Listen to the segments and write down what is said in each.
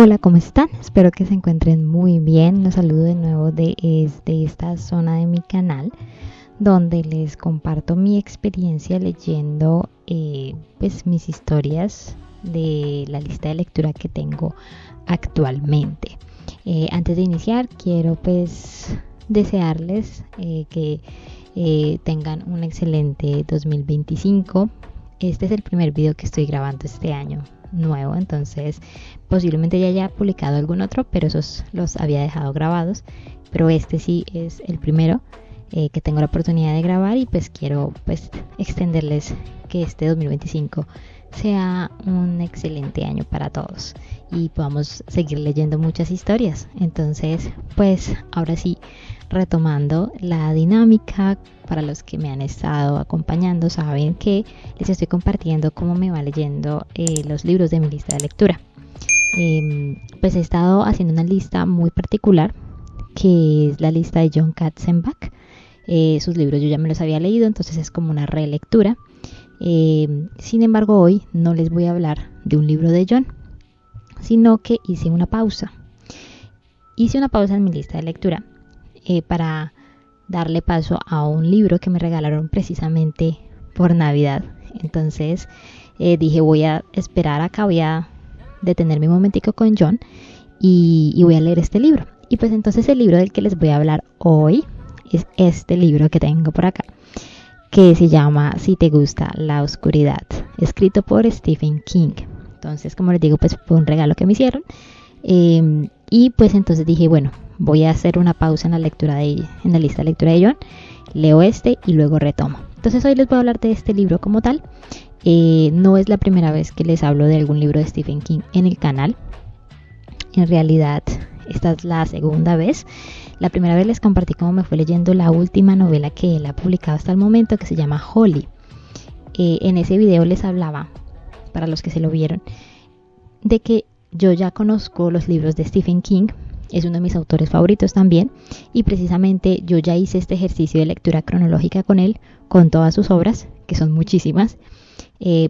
Hola, ¿cómo están? Espero que se encuentren muy bien. Los saludo de nuevo desde esta zona de mi canal, donde les comparto mi experiencia leyendo pues mis historias de la lista de lectura que tengo actualmente. Antes de iniciar, quiero pues desearles que tengan un excelente 2025. Este es el primer video que estoy grabando este año nuevo, entonces posiblemente ya haya publicado algún otro, pero esos los había dejado grabados, pero este sí es el primero que tengo la oportunidad de grabar, y pues quiero pues extenderles que este 2025 sea un excelente año para todos y podamos seguir leyendo muchas historias. Entonces pues ahora sí, retomando la dinámica, para los que me han estado acompañando saben que les estoy compartiendo cómo me va leyendo los libros de mi lista de lectura. Pues he estado haciendo una lista muy particular, que es la lista de Jon Katzenbach. Sus libros yo ya me los había leído, entonces es como una relectura. Sin embargo, hoy no les voy a hablar de un libro de Jon, sino que hice una pausa. Hice una pausa en mi lista de lectura para darle paso a un libro que me regalaron precisamente por Navidad. Entonces dije, voy a esperar acá, voy a detenerme un momentico con Jon y voy a leer este libro. Y pues entonces el libro del que les voy a hablar hoy es este libro que tengo por acá, que se llama Si te gusta la oscuridad, escrito por Stephen King. Entonces, como les digo, pues fue un regalo que me hicieron. Y pues entonces dije, bueno, voy a hacer una pausa en la lectura en la lista de lectura de Jon, leo este y luego retomo. Entonces hoy les voy a hablar de este libro como tal. No es la primera vez que les hablo de algún libro de Stephen King en el canal. En realidad esta es la segunda vez. La primera vez les compartí cómo me fue leyendo la última novela que él ha publicado hasta el momento, que se llama Holly. En ese video les hablaba, para los que se lo vieron, de que yo ya conozco los libros de Stephen King. Es uno de mis autores favoritos también, y precisamente yo ya hice este ejercicio de lectura cronológica con él, con todas sus obras, que son muchísimas,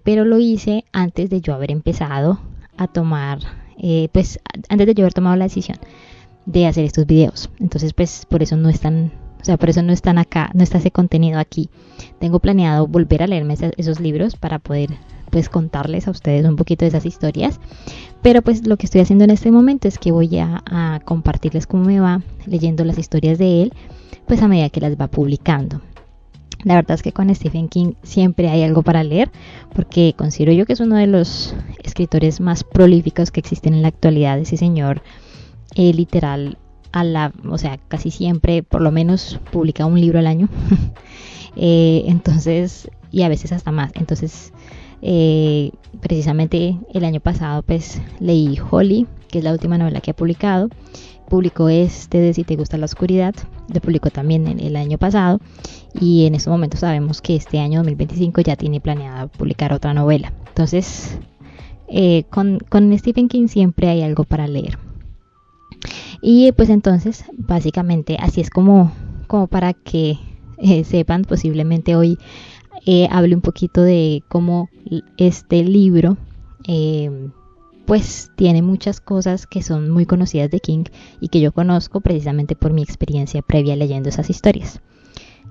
pero lo hice antes de yo haber empezado a tomar, pues antes de yo haber tomado la decisión de hacer estos videos. Entonces pues por eso no están, o sea, por eso no están acá, no está ese contenido aquí. Tengo planeado volver a leerme esos libros para poder pues contarles a ustedes un poquito de esas historias, pero pues lo que estoy haciendo en este momento es que voy a compartirles cómo me va leyendo las historias de él, pues a medida que las va publicando. La verdad es que con Stephen King siempre hay algo para leer, porque considero yo que es uno de los escritores más prolíficos que existen en la actualidad. Ese señor literal o sea, casi siempre por lo menos publica un libro al año. Entonces, y a veces hasta más. Entonces precisamente el año pasado pues leí Holly, que es la última novela que ha publicado. Publicó este de Si te gusta la oscuridad, lo publicó también el año pasado, y en estos momentos sabemos que este año 2025 ya tiene planeada publicar otra novela. Entonces con Stephen King siempre hay algo para leer. Y pues entonces básicamente así es como para que sepan. Posiblemente hoy hable un poquito de cómo este libro pues tiene muchas cosas que son muy conocidas de King y que yo conozco precisamente por mi experiencia previa leyendo esas historias.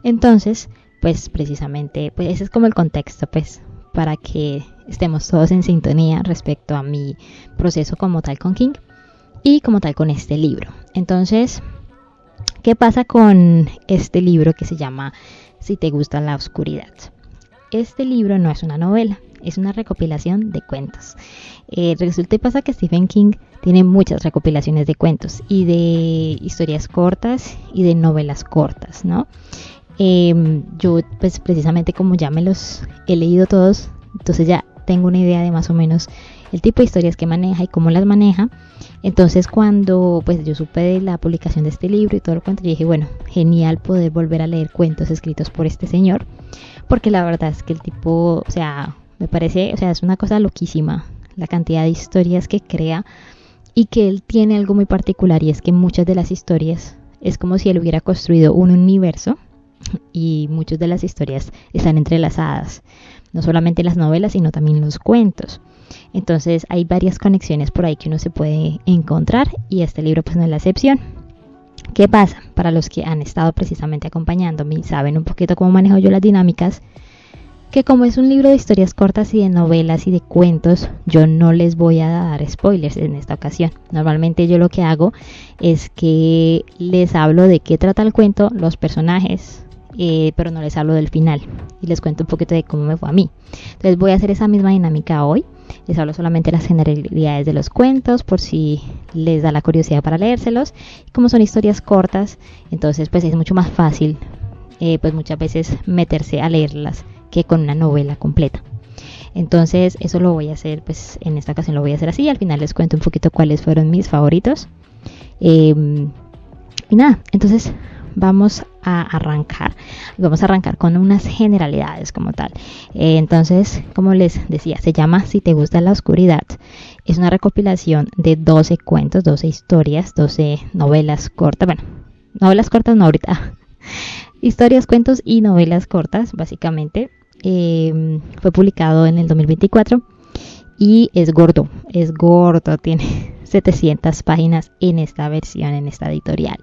Entonces pues precisamente pues ese es como el contexto, pues para que estemos todos en sintonía respecto a mi proceso como tal con King y como tal con este libro. Entonces, ¿qué pasa con este libro que se llama Si te gusta la oscuridad? Este libro no es una novela, es una recopilación de cuentos. Resulta y pasa que Stephen King tiene muchas recopilaciones de cuentos y de historias cortas y de novelas cortas, ¿no? Yo pues precisamente como ya me los he leído todos, entonces ya tengo una idea de más o menos el tipo de historias que maneja y cómo las maneja. Entonces cuando pues yo supe de la publicación de este libro y todo el cuento, yo dije, bueno, genial poder volver a leer cuentos escritos por este señor, porque la verdad es que el tipo, o sea, me parece, o sea, es una cosa loquísima la cantidad de historias que crea, y que él tiene algo muy particular, y es que muchas de las historias es como si él hubiera construido un universo, y muchas de las historias están entrelazadas, no solamente las novelas sino también los cuentos. Entonces hay varias conexiones por ahí que uno se puede encontrar y este libro pues no es la excepción. ¿Qué pasa? Para los que han estado precisamente acompañándome y saben un poquito cómo manejo yo las dinámicas, que como es un libro de historias cortas y de novelas y de cuentos, yo no les voy a dar spoilers en esta ocasión. Normalmente yo lo que hago es que les hablo de qué trata el cuento, los personajes, pero no les hablo del final y les cuento un poquito de cómo me fue a mí. Entonces voy a hacer esa misma dinámica hoy. Les hablo solamente de las generalidades de los cuentos por si les da la curiosidad para leérselos. Como son historias cortas, entonces pues es mucho más fácil pues muchas veces meterse a leerlas que con una novela completa. Entonces eso lo voy a hacer, pues en esta ocasión lo voy a hacer así. Al final les cuento un poquito cuáles fueron mis favoritos. Y nada, entonces vamos a arrancar. Vamos a arrancar con unas generalidades como tal. Entonces, como les decía, se llama Si te gusta la oscuridad. Es una recopilación de 12 cuentos, 12 historias, 12 novelas cortas. Bueno, novelas cortas no ahorita. Historias, cuentos y novelas cortas, básicamente. Fue publicado en el 2024 y es gordo, tiene 700 páginas en esta versión, en esta editorial,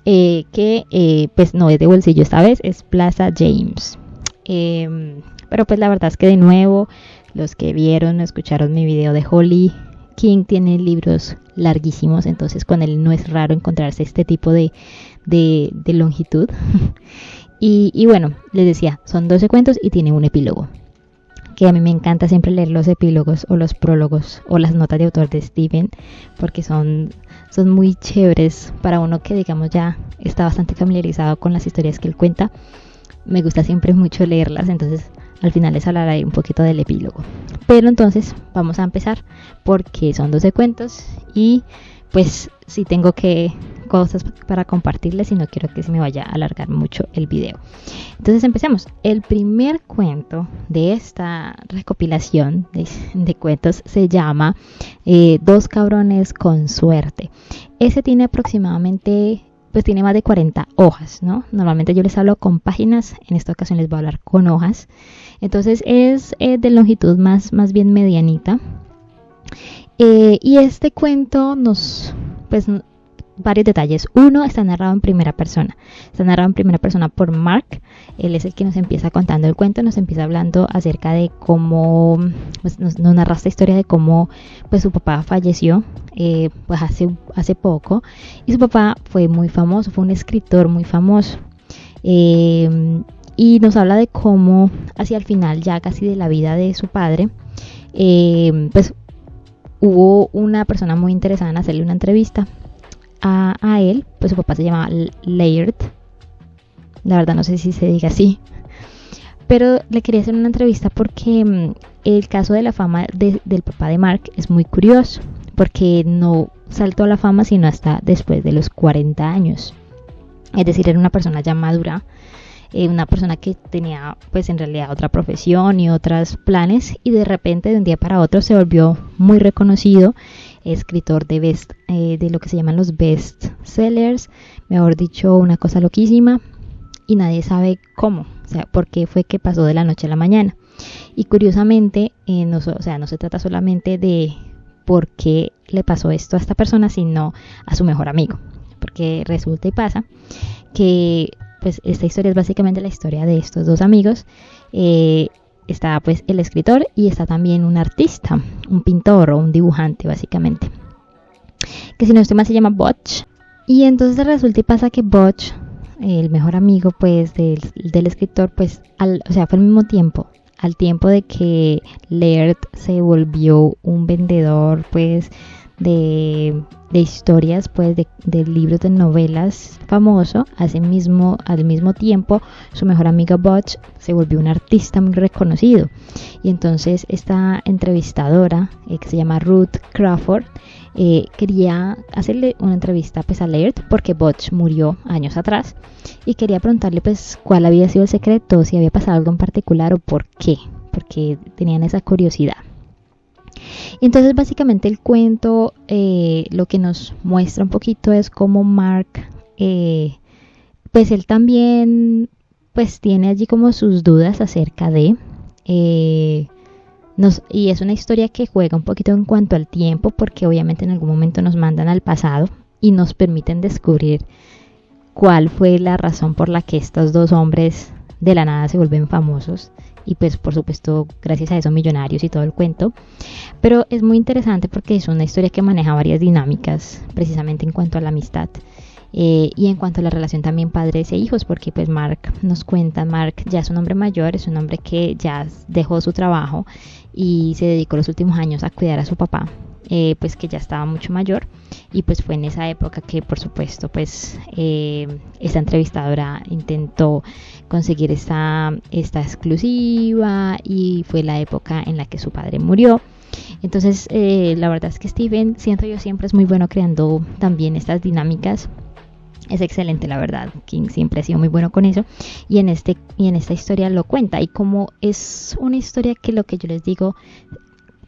que pues no es de bolsillo esta vez, es Plaza James. Pero pues la verdad es que de nuevo, los que vieron, escucharon mi video de Holly, King tiene libros larguísimos, entonces con él no es raro encontrarse este tipo de longitud. Y bueno, les decía, son 12 cuentos y tiene un epílogo, que a mí me encanta siempre leer los epílogos o los prólogos o las notas de autor de Stephen, porque son muy chéveres para uno que digamos ya está bastante familiarizado con las historias que él cuenta. Me gusta siempre mucho leerlas, entonces al final les hablaré un poquito del epílogo. Pero entonces vamos a empezar porque son 12 cuentos y pues sí tengo cosas para compartirles y no quiero que se me vaya a alargar mucho el video. Entonces empecemos. El primer cuento de esta recopilación de cuentos se llama Dos cabrones con suerte. Ese tiene aproximadamente, pues tiene más de 40 hojas, ¿no? Normalmente yo les hablo con páginas, en esta ocasión les voy a hablar con hojas. Entonces es de longitud más bien medianita. Y este cuento pues varios detalles. Uno, está narrado en primera persona. Está narrado en primera persona por Mark. Él es el que nos empieza contando el cuento, nos empieza hablando acerca de cómo, pues nos narra esta historia de cómo pues su papá falleció pues hace poco. Y su papá fue muy famoso, fue un escritor muy famoso. Y nos habla de cómo hacia el final ya casi de la vida de su padre, pues hubo una persona muy interesada en hacerle una entrevista a él, pues su papá se llamaba Laird, la verdad no sé si se diga así, pero le quería hacer una entrevista porque el caso de la fama del papá de Mark es muy curioso, porque no saltó a la fama sino hasta después de los 40 años, es decir, era una persona ya madura, una persona que tenía pues en realidad otra profesión y otros planes y de repente de un día para otro se volvió muy reconocido, escritor de lo que se llaman los best sellers, mejor dicho una cosa loquísima y nadie sabe cómo, o sea, por qué fue que pasó de la noche a la mañana. Y curiosamente no se trata solamente de por qué le pasó esto a esta persona, sino a su mejor amigo, porque resulta y pasa que pues esta historia es básicamente la historia de estos dos amigos. Está pues el escritor y está también un artista, un pintor o un dibujante básicamente, que si no estoy mal se llama Butch. Y entonces resulta y pasa que Butch, el mejor amigo pues del escritor, pues fue al mismo tiempo, al tiempo de que Laird se volvió un vendedor pues de historias, pues de libros de novelas famoso, al mismo tiempo su mejor amiga Butch se volvió un artista muy reconocido. Y entonces esta entrevistadora que se llama Ruth Crawford quería hacerle una entrevista pues a Laird porque Butch murió años atrás y quería preguntarle pues cuál había sido el secreto, si había pasado algo en particular o por qué, porque tenían esa curiosidad. Entonces básicamente el cuento lo que nos muestra un poquito es cómo Mark pues él también pues tiene allí como sus dudas acerca de Y es una historia que juega un poquito en cuanto al tiempo, porque obviamente en algún momento nos mandan al pasado y nos permiten descubrir cuál fue la razón por la que estos dos hombres de la nada se vuelven famosos y pues por supuesto gracias a eso millonarios y todo el cuento. Pero es muy interesante porque es una historia que maneja varias dinámicas precisamente en cuanto a la amistad. Y en cuanto a la relación también padres e hijos, porque pues Mark nos cuenta, Mark ya es un hombre mayor, es un hombre que ya dejó su trabajo y se dedicó los últimos años a cuidar a su papá, pues que ya estaba mucho mayor, y pues fue en esa época que por supuesto pues esta entrevistadora intentó conseguir esta exclusiva, y fue la época en la que su padre murió. Entonces la verdad es que Stephen, siento yo, siempre es muy bueno creando también estas dinámicas. Es excelente, la verdad. King siempre ha sido muy bueno con eso, y en esta historia lo cuenta, y como es una historia que, lo que yo les digo,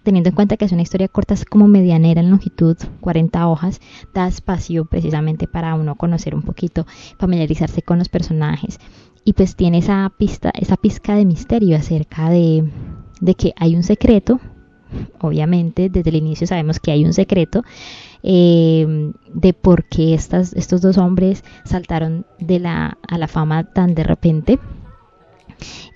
teniendo en cuenta que es una historia corta, es como medianera en longitud, 40 hojas, da espacio precisamente para uno conocer un poquito, familiarizarse con los personajes, y pues tiene esa pizca de misterio acerca de que hay un secreto. Obviamente desde el inicio sabemos que hay un secreto, de por qué estos dos hombres saltaron a la fama tan de repente,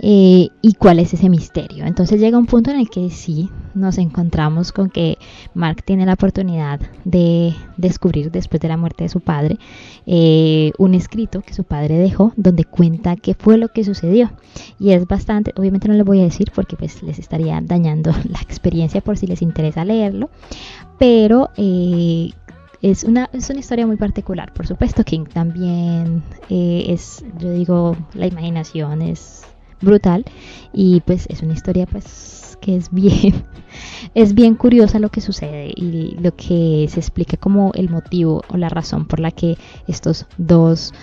y cuál es ese misterio. Entonces llega un punto en el que sí nos encontramos con que Mark tiene la oportunidad de descubrir, después de la muerte de su padre, un escrito que su padre dejó donde cuenta qué fue lo que sucedió, y es bastante, obviamente no les voy a decir porque pues les estaría dañando la experiencia por si les interesa leerlo, pero es una historia muy particular. Por supuesto, King también yo digo, la imaginación es brutal, y pues es una historia pues que es bien curiosa lo que sucede y lo que se explica como el motivo o la razón por la que estos dos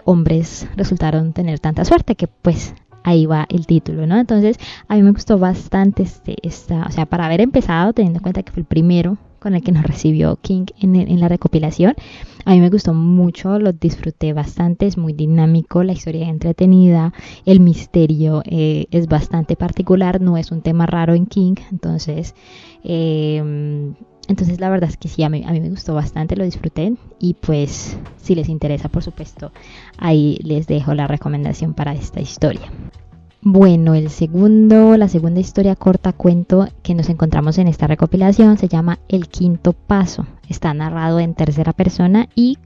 hombres resultaron tener tanta suerte, que pues ahí va el título, ¿no? Entonces a mí me gustó bastante o sea, para haber empezado, teniendo en cuenta que fue el primero con el que nos recibió King en la recopilación, a mí me gustó mucho, lo disfruté bastante, es muy dinámico, la historia es entretenida, el misterio es bastante particular, no es un tema raro en King, entonces la verdad es que sí, a mí me gustó bastante, lo disfruté, y pues si les interesa, por supuesto, ahí les dejo la recomendación para esta historia. Bueno, la segunda historia corta cuento que nos encontramos en esta recopilación se llama El Quinto Paso. Está narrado en tercera persona y,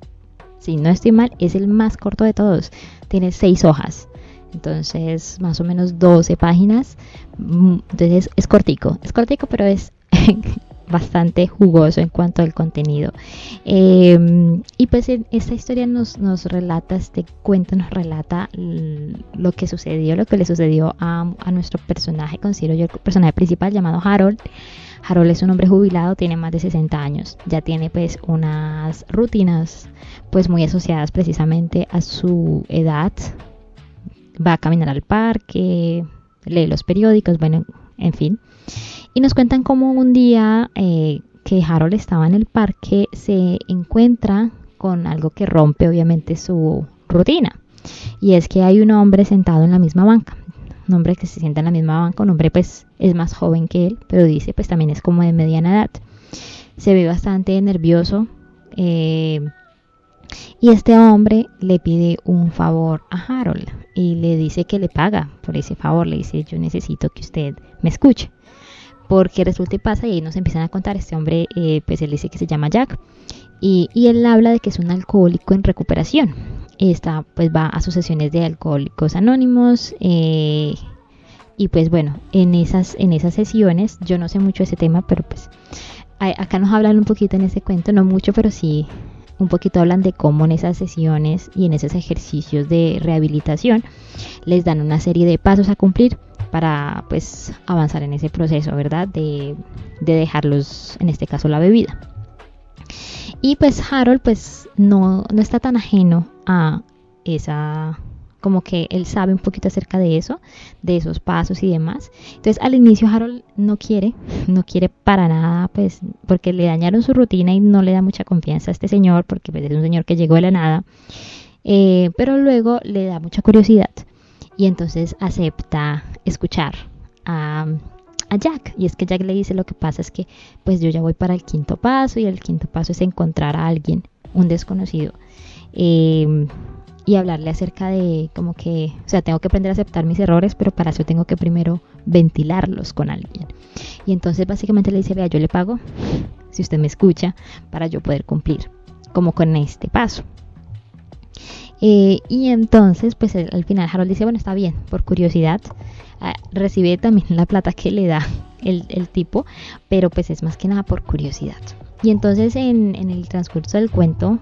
si no estoy mal, es el más corto de todos. Tiene 6 hojas, entonces más o menos 12 páginas. Entonces es cortico, pero es bastante jugoso en cuanto al contenido, y pues esta historia nos relata, este cuento nos relata lo que le sucedió a nuestro personaje, considero yo el personaje principal, llamado Harold. Harold es un hombre jubilado, tiene más de 60 años, ya tiene pues unas rutinas pues muy asociadas precisamente a su edad. Va a caminar al parque, lee los periódicos, bueno, en fin. Y nos cuentan cómo un día que Harold estaba en el parque se encuentra con algo que rompe obviamente su rutina. Y es que hay un hombre sentado en la misma banca. Un hombre que se sienta en la misma banca, un hombre pues es más joven que él, pero dice pues también es como de mediana edad. Se ve bastante nervioso, y este hombre le pide un favor a Harold y le dice que le paga por ese favor. Le dice: yo necesito que usted me escuche. Porque resulta y pasa, y ahí nos empiezan a contar, este hombre, pues él dice que se llama Jack, y él habla de que es un alcohólico en recuperación. Pues va a sus sesiones de Alcohólicos Anónimos, y pues bueno, en esas sesiones, yo no sé mucho de ese tema, pero pues acá nos hablan un poquito en ese cuento, no mucho, pero sí un poquito hablan de cómo en esas sesiones y en esos ejercicios de rehabilitación les dan una serie de pasos a cumplir para pues avanzar en ese proceso, ¿verdad? De dejarlos, en este caso, la bebida. Y pues Harold pues no está tan ajeno a esa, como que él sabe un poquito acerca de eso, de esos pasos y demás. Entonces al inicio Harold no quiere para nada, pues porque le dañaron su rutina y no le da mucha confianza a este señor, porque pues, es un señor que llegó de la nada, pero luego le da mucha curiosidad y entonces acepta escuchar a a Jack. Y es que Jack le dice: lo que pasa es que pues yo ya voy para el quinto paso, y el quinto paso es encontrar a alguien, un desconocido, y hablarle acerca de como que, o sea, tengo que aprender a aceptar mis errores, pero para eso tengo que primero ventilarlos con alguien. Y entonces básicamente le dice: vea, yo le pago si usted me escucha para yo poder cumplir como con este paso. Y entonces pues al final Harold dice: bueno, está bien, por curiosidad. Recibe también la plata que le da el tipo, pero pues es más que nada por curiosidad. Y entonces en el transcurso del cuento,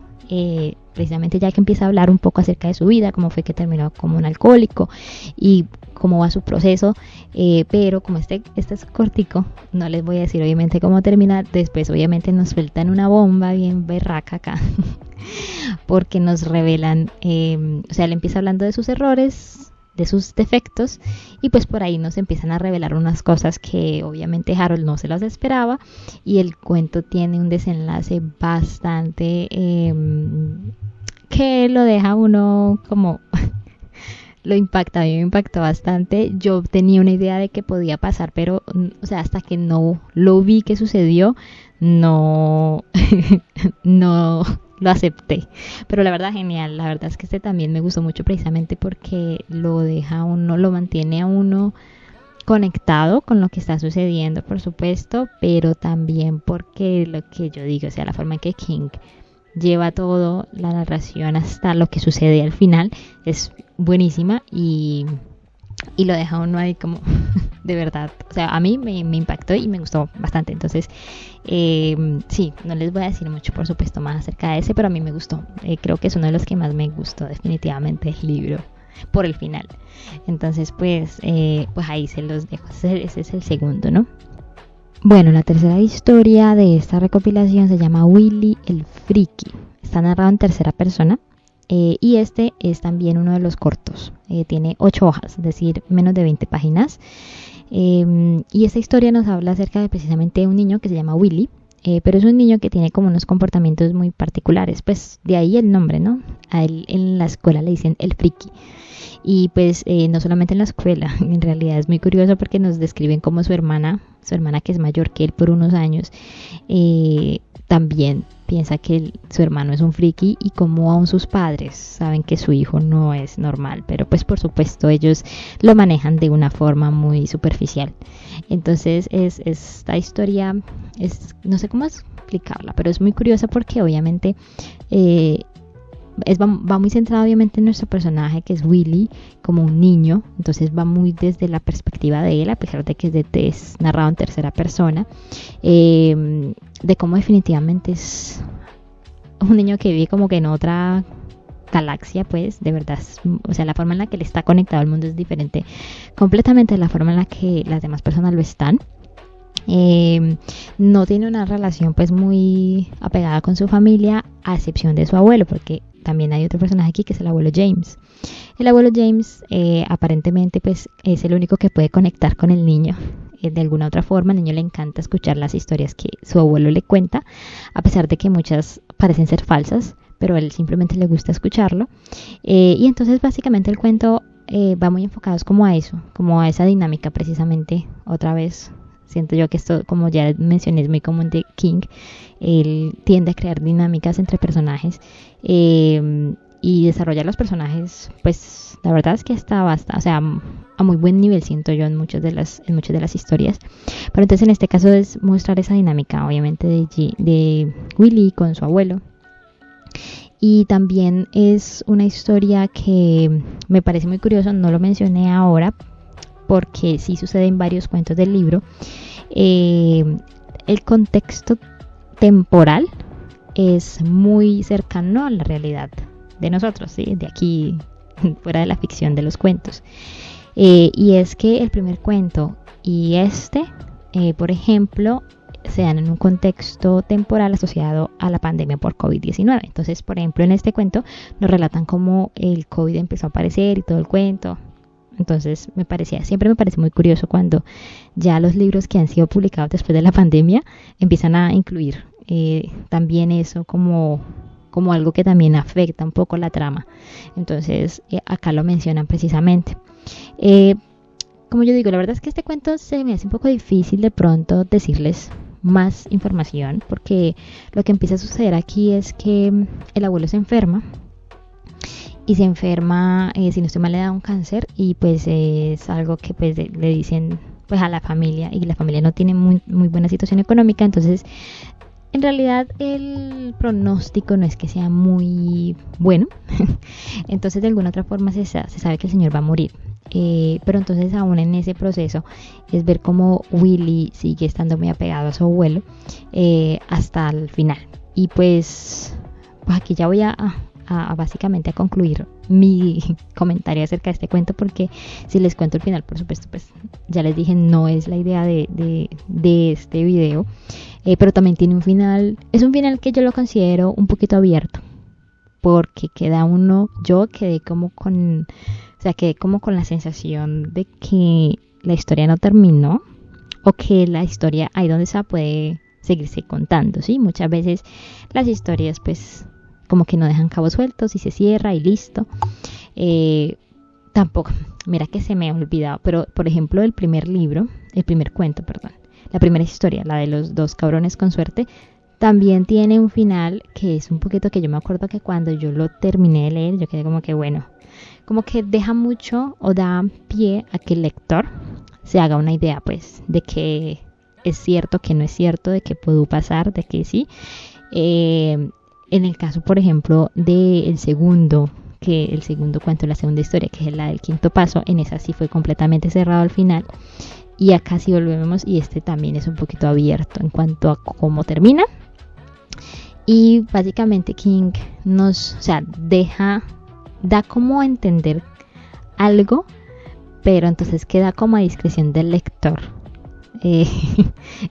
precisamente Jack empieza a hablar un poco acerca de su vida, cómo fue que terminó como un alcohólico y cómo va su proceso, pero como este es cortico, no les voy a decir obviamente cómo termina. Después obviamente nos sueltan una bomba bien berraca acá porque nos revelan, o sea, él empieza hablando de sus errores, de sus defectos, y pues por ahí nos empiezan a revelar unas cosas que obviamente Harold no se las esperaba, y el cuento tiene un desenlace bastante que lo deja uno como lo impacta. A mí me impactó bastante. Yo tenía una idea de que podía pasar, pero o sea, hasta que no lo vi que sucedió, no no lo acepté. Pero la verdad, genial. La verdad es que este también me gustó mucho, precisamente porque lo deja a uno, lo mantiene a uno conectado con lo que está sucediendo, por supuesto, pero también porque lo que yo digo, o sea, la forma en que King lleva todo, la narración hasta lo que sucede al final, es buenísima, y lo deja uno ahí como de verdad, o sea, a mí me impactó y me gustó bastante. Entonces sí, no les voy a decir mucho, por supuesto, más acerca de ese, pero a mí me gustó. Creo que es uno de los que más me gustó definitivamente el libro, por el final. Entonces pues ahí se los dejo. Ese es el segundo, ¿no? Bueno, la tercera historia de esta recopilación se llama Willy el Friki. Está narrado en tercera persona, y este es también uno de los cortos. Tiene 8 hojas, es decir, menos de 20 páginas. Y esta historia nos habla acerca de precisamente un niño que se llama Willy, pero es un niño que tiene como unos comportamientos muy particulares, pues de ahí el nombre, ¿no? A él en la escuela le dicen el Friki. Y pues no solamente en la escuela, en realidad es muy curioso porque nos describen como su hermana que es mayor que él por unos años, también piensa que su hermano es un friki, y como aún sus padres saben que su hijo no es normal, pero pues por supuesto ellos lo manejan de una forma muy superficial. Entonces esta historia no sé cómo explicarla, pero es muy curiosa porque obviamente va muy centrado obviamente en nuestro personaje, que es Willy, como un niño. Entonces va muy desde la perspectiva de él, a pesar de que es narrado en tercera persona, de cómo definitivamente es un niño que vive como que en otra galaxia, pues de verdad, o sea, la forma en la que él está conectado al mundo es diferente completamente de la forma en la que las demás personas lo están. No tiene una relación pues muy apegada con su familia, a excepción de su abuelo, porque también hay otro personaje aquí que es el abuelo James. El abuelo James aparentemente pues es el único que puede conectar con el niño de alguna otra forma. Al niño le encanta escuchar las historias que su abuelo le cuenta, a pesar de que muchas parecen ser falsas, pero a él simplemente le gusta escucharlo. Y entonces básicamente el cuento va muy enfocado como a eso, como a esa dinámica precisamente. Otra vez siento yo que esto, como ya mencioné, es muy común de King. Él tiende a crear dinámicas entre personajes, y desarrollar los personajes, pues la verdad es que está bastante, o sea, a muy buen nivel, siento yo, en muchas de las historias. Pero entonces en este caso es mostrar esa dinámica, obviamente, de Willy con su abuelo. Y también es una historia que me parece muy curioso, no lo mencioné ahora, porque sí sucede en varios cuentos del libro. El contexto temporal es muy cercano a la realidad de nosotros, ¿sí? De aquí, fuera de la ficción de los cuentos. Y es que el primer cuento y por ejemplo, se dan en un contexto temporal asociado a la pandemia por COVID-19. Entonces, por ejemplo, en este cuento nos relatan cómo el COVID empezó a aparecer y todo el cuento. Entonces siempre me parece muy curioso cuando ya los libros que han sido publicados después de la pandemia empiezan a incluir también eso como algo que también afecta un poco la trama. Entonces acá lo mencionan precisamente. como yo digo, la verdad es que este cuento se me hace un poco difícil de pronto decirles más información, porque lo que empieza a suceder aquí es que el abuelo se enferma y se enferma, si no estoy mal, le da un cáncer y pues es algo que pues le dicen pues a la familia, y la familia no tiene muy buena situación económica. Entonces en realidad el pronóstico no es que sea muy bueno. Entonces de alguna otra forma se sabe que el señor va a morir. Pero entonces aún en ese proceso es ver cómo Willy sigue estando muy apegado a su abuelo hasta el final. Y pues aquí ya voy a básicamente a concluir mi comentario acerca de este cuento, porque si les cuento el final, por supuesto, pues ya les dije, no es la idea de este video. Pero también tiene un final, es un final que yo lo considero un poquito abierto, porque queda uno, yo quedé como con, o sea, quedé como con la sensación de que la historia no terminó, o que la historia ahí donde se puede seguirse contando, ¿sí? Muchas veces las historias pues como que no dejan cabos sueltos y se cierra y listo. Tampoco, mira que se me ha olvidado, pero por ejemplo el primer cuento, perdón, la primera historia, la de los dos cabrones con suerte, también tiene un final que es un poquito que yo me acuerdo que cuando yo lo terminé de leer, yo quedé como que bueno, como que deja mucho o da pie a que el lector se haga una idea pues de que es cierto, que no es cierto, de que pudo pasar, de que sí. En el caso, por ejemplo, del segundo cuento, la segunda historia, que es la del quinto paso, en esa sí fue completamente cerrado al final. Y acá sí volvemos, y este también es un poquito abierto en cuanto a cómo termina. Y básicamente King nos, o sea, da como a entender algo, pero entonces queda como a discreción del lector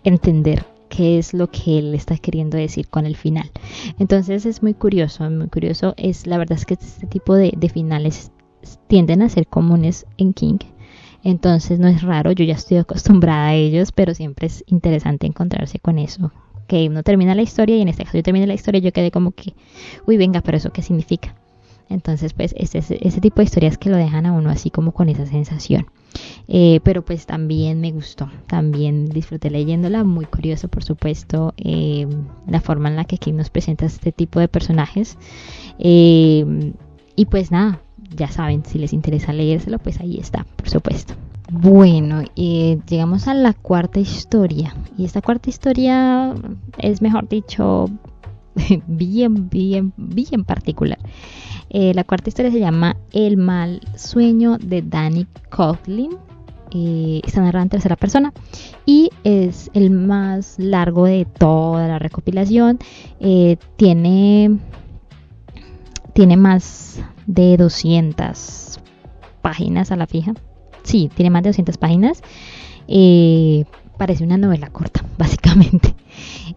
entender qué es lo que él está queriendo decir con el final. Entonces es muy curioso, muy curioso. La verdad es que este tipo de finales tienden a ser comunes en King. Entonces no es raro, yo ya estoy acostumbrada a ellos, pero siempre es interesante encontrarse con eso. Que uno termina la historia, y en este caso yo terminé la historia y yo quedé como que, uy, venga, pero ¿eso qué significa? Entonces pues ese tipo de historias que lo dejan a uno así como con esa sensación. Pero pues también me gustó, también disfruté leyéndola, muy curioso por supuesto la forma en la que King nos presenta este tipo de personajes. Y pues nada, ya saben, si les interesa leérselo, pues ahí está, por supuesto. Bueno, llegamos a la cuarta historia, y esta cuarta historia es, mejor dicho, bien particular. La cuarta historia se llama El mal sueño de Danny Coughlin. Está narrada en tercera persona y es el más largo de toda la recopilación. Tiene más de 200 páginas a la fija. Sí, tiene más de 200 páginas. Parece una novela corta, básicamente.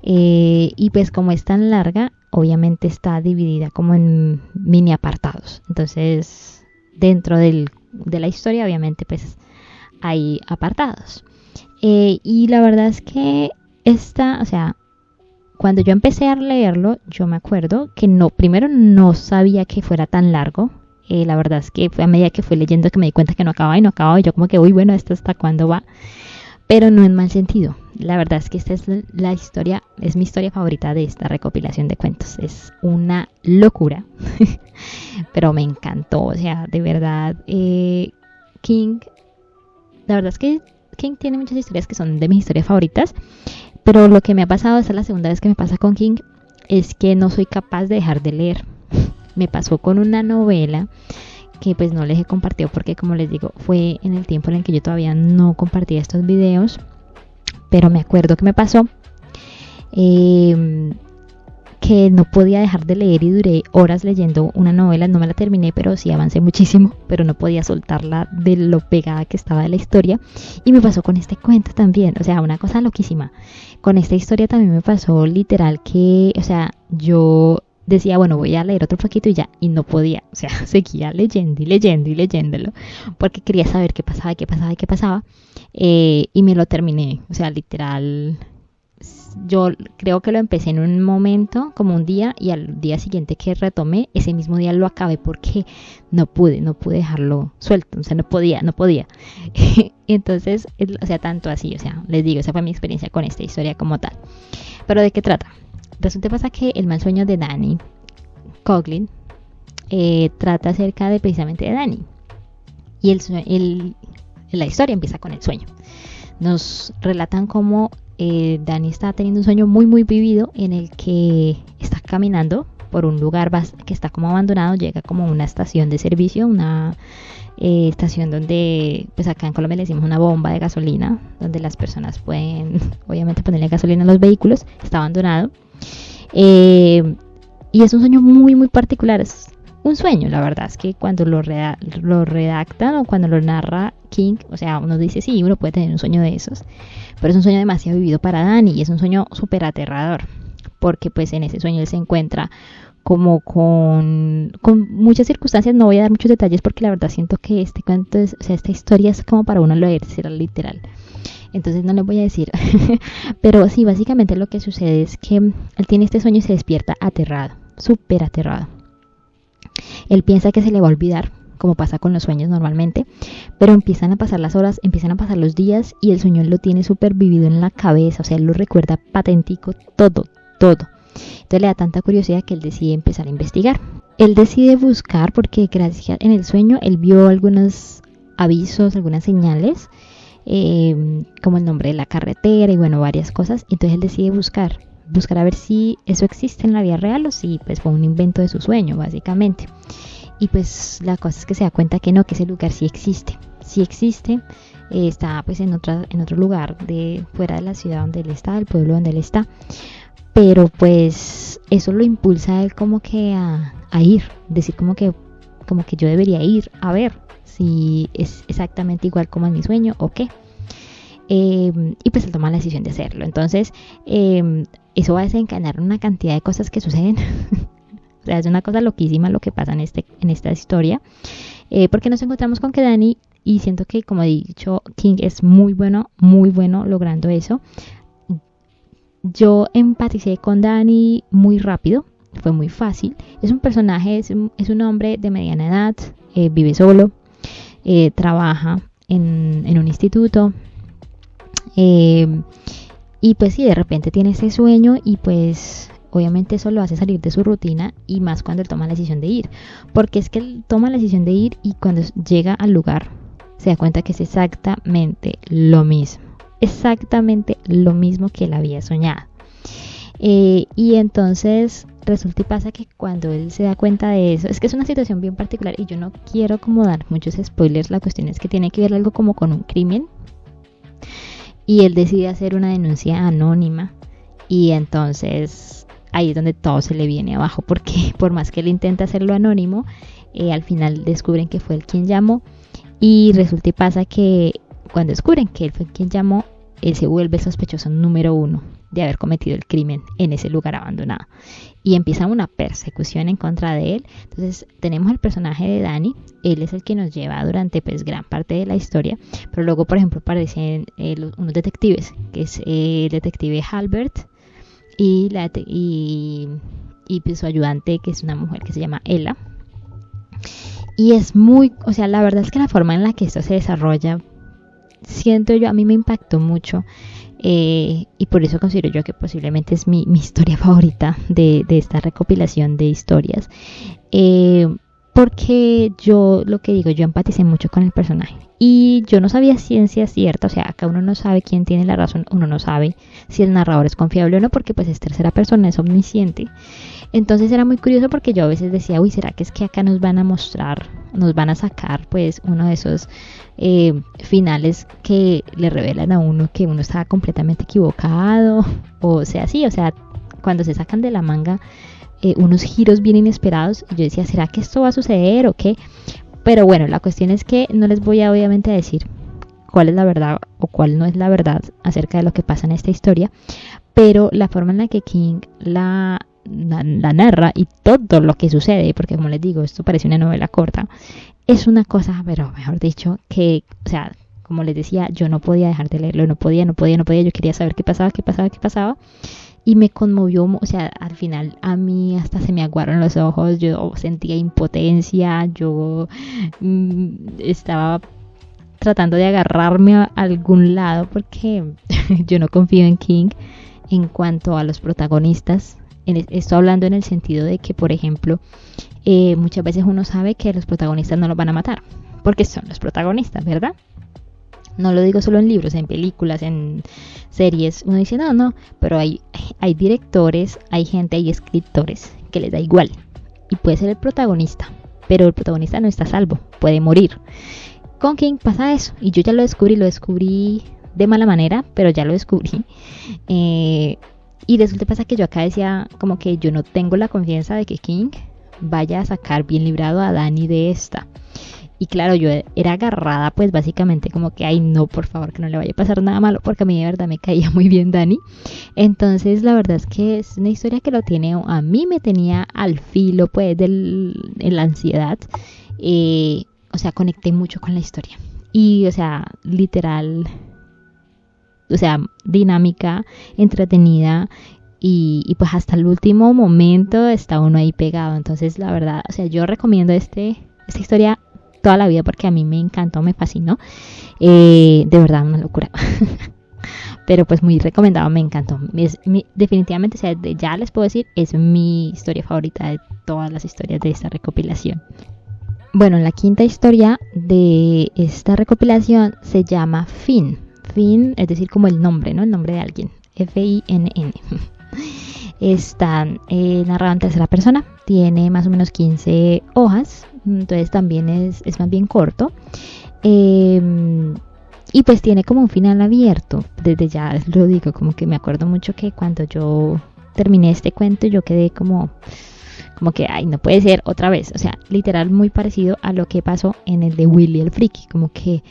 Y pues como es tan larga, obviamente está dividida como en mini apartados. Entonces, dentro de la historia, obviamente, pues hay apartados. Y la verdad es que o sea, cuando yo empecé a leerlo, yo me acuerdo que primero no sabía que fuera tan largo. La verdad es que fue a medida que fui leyendo que me di cuenta que no acababa, y yo como que, uy, bueno, ¿esto hasta cuándo va? Pero no en mal sentido. La verdad es que esta es la historia, es mi historia favorita de esta recopilación de cuentos. Es una locura, pero me encantó. O sea, de verdad, King, la verdad es que King tiene muchas historias que son de mis historias favoritas, pero lo que me ha pasado, esta es la segunda vez que me pasa con King, es que no soy capaz de dejar de leer. Me pasó con una novela que pues no les he compartido porque, como les digo, fue en el tiempo en el que yo todavía no compartía estos videos, pero me acuerdo que me pasó que no podía dejar de leer, y duré horas leyendo una novela. No me la terminé, pero sí avancé muchísimo, pero no podía soltarla de lo pegada que estaba de la historia. Y me pasó con este cuento también, o sea, una cosa loquísima. Con esta historia también me pasó literal que, o sea, yo decía, bueno, voy a leer otro poquito y ya, y no podía, o sea, seguía leyendo y leyéndolo, porque quería saber qué pasaba, y me lo terminé, o sea, literal, yo creo que lo empecé en un momento, como un día, y al día siguiente que retomé, ese mismo día lo acabé porque no pude dejarlo suelto, o sea, no podía. Entonces, o sea, tanto así, o sea, les digo, esa fue mi experiencia con esta historia como tal. Pero ¿de qué trata? Resulta pasa que el mal sueño de Danny Coughlin trata acerca de precisamente de Danny. Y la historia empieza con el sueño. Nos relatan cómo Danny está teniendo un sueño muy muy vivido en el que está caminando por un lugar que está como abandonado, llega como a una estación de servicio, una estación donde, pues acá en Colombia le decimos una bomba de gasolina, donde las personas pueden obviamente ponerle gasolina a los vehículos, está abandonado. Y es un sueño muy muy particular, es un sueño, la verdad es que cuando lo redactan o cuando lo narra King, o sea, uno dice sí, uno puede tener un sueño de esos, pero es un sueño demasiado vivido para Danny y es un sueño súper aterrador, porque pues en ese sueño él se encuentra como con muchas circunstancias. No voy a dar muchos detalles porque la verdad siento que este cuento es, o sea, esta historia es como para uno leer, será literal, entonces no les voy a decir. Pero sí, básicamente lo que sucede es que él tiene este sueño y se despierta aterrado, súper aterrado. Él piensa que se le va a olvidar, como pasa con los sueños normalmente, pero empiezan a pasar las horas, empiezan a pasar los días y el sueño él lo tiene súper vivido en la cabeza, o sea, él lo recuerda patentico, todo. Entonces le da tanta curiosidad que él decide empezar a investigar. Él decide buscar porque gracias en el sueño él vio algunos avisos, algunas señales, como el nombre de la carretera y bueno, varias cosas. Entonces él decide buscar a ver si eso existe en la vida real o si pues fue un invento de su sueño, básicamente. Y pues la cosa es que se da cuenta que no, que ese lugar sí existe, está pues en otro lugar de fuera de la ciudad donde él está, del pueblo donde él está, pero pues eso lo impulsa a él como que a ir, decir como que yo debería ir a ver si es exactamente igual como en mi sueño o qué. Y pues él toma la decisión de hacerlo. Entonces eso va a desencadenar una cantidad de cosas que suceden. O sea, es una cosa loquísima lo que pasa en esta historia, porque nos encontramos con que Danny, y siento que como he dicho, King es muy bueno logrando eso. Yo empaticé con Danny muy rápido, fue muy fácil. Es un personaje, es un hombre de mediana edad, vive solo, trabaja en un instituto, y pues sí, de repente tiene ese sueño y pues obviamente eso lo hace salir de su rutina, y más cuando él toma la decisión de ir, porque es que él toma la decisión de ir y cuando llega al lugar se da cuenta que es exactamente lo mismo que él había soñado. Y entonces resulta y pasa que cuando él se da cuenta de eso, es que es una situación bien particular y yo no quiero como dar muchos spoilers. La cuestión es que tiene que ver algo como con un crimen y él decide hacer una denuncia anónima, y entonces ahí es donde todo se le viene abajo, porque por más que él intenta hacerlo anónimo, al final descubren que fue él quien llamó, y resulta y pasa que cuando descubren que él fue quien llamó, él se vuelve el sospechoso número 1 de haber cometido el crimen en ese lugar abandonado, y empieza una persecución en contra de él. Entonces tenemos el personaje de Danny, él es el que nos lleva durante pues gran parte de la historia, pero luego por ejemplo aparecen unos detectives, que es el detective Halbert y pues su ayudante, que es una mujer que se llama Ella. Y es muy, o sea, la verdad es que la forma en la que esto se desarrolla, siento yo, a mí me impactó mucho, y por eso considero yo que posiblemente es mi historia favorita de esta recopilación de historias, porque yo empaticé mucho con el personaje y yo no sabía ciencia cierta, o sea, acá uno no sabe quién tiene la razón, uno no sabe si el narrador es confiable o no, porque pues es tercera persona, es omnisciente. Entonces era muy curioso porque yo a veces decía, uy, ¿será que es que acá nos van a sacar pues uno de esos finales que le revelan a uno que uno estaba completamente equivocado? O sea, sí, o sea, cuando se sacan de la manga unos giros bien inesperados, y yo decía, ¿será que esto va a suceder o qué? Pero bueno, la cuestión es que no les voy a obviamente a decir cuál es la verdad o cuál no es la verdad acerca de lo que pasa en esta historia, pero la forma en la que King la narra y todo lo que sucede, porque como les digo, esto parece una novela corta, es una cosa, pero mejor dicho, que, o sea, como les decía, yo no podía dejar de leerlo, no podía, yo quería saber qué pasaba. Y me conmovió, o sea, al final a mí hasta se me aguaron los ojos, yo sentía impotencia, yo estaba tratando de agarrarme a algún lado porque yo no confío en King en cuanto a los protagonistas. Estoy hablando en el sentido de que, por ejemplo, muchas veces uno sabe que los protagonistas no los van a matar, porque son los protagonistas, ¿verdad? No lo digo solo en libros, en películas, en series. Uno dice, no, pero hay directores, hay gente, hay escritores que les da igual. Y puede ser el protagonista, pero el protagonista no está a salvo, puede morir. Con King pasa eso, y yo ya lo descubrí de mala manera, pero ya lo descubrí. Y resulta pasa que yo acá decía como que yo no tengo la confianza de que King vaya a sacar bien librado a Dani de esta. Y claro, yo era agarrada pues básicamente como que, ay no, por favor, que no le vaya a pasar nada malo, porque a mí de verdad me caía muy bien Dani. Entonces la verdad es que es una historia que lo tiene, a mí me tenía al filo pues de la ansiedad. O sea, conecté mucho con la historia. Y o sea, literal, o sea, dinámica, entretenida. Y pues hasta el último momento está uno ahí pegado. Entonces la verdad, o sea, yo recomiendo esta historia toda la vida porque a mí me encantó, me fascinó. De verdad, una locura. Pero pues muy recomendado, me encantó. Definitivamente, o sea, ya les puedo decir, es mi historia favorita de todas las historias de esta recopilación. Bueno, la quinta historia de esta recopilación se llama Finn. Finn, es decir, como el nombre, ¿no? El nombre de alguien. F-I-N-N. Está narrado en tercera persona. Tiene más o menos 15 hojas. Entonces también es más bien corto. Y pues tiene como un final abierto. Desde ya lo digo, como que me acuerdo mucho que cuando yo terminé este cuento yo quedé como que, ay, no puede ser otra vez. O sea, literal muy parecido a lo que pasó en el de Willy el Friki. Como que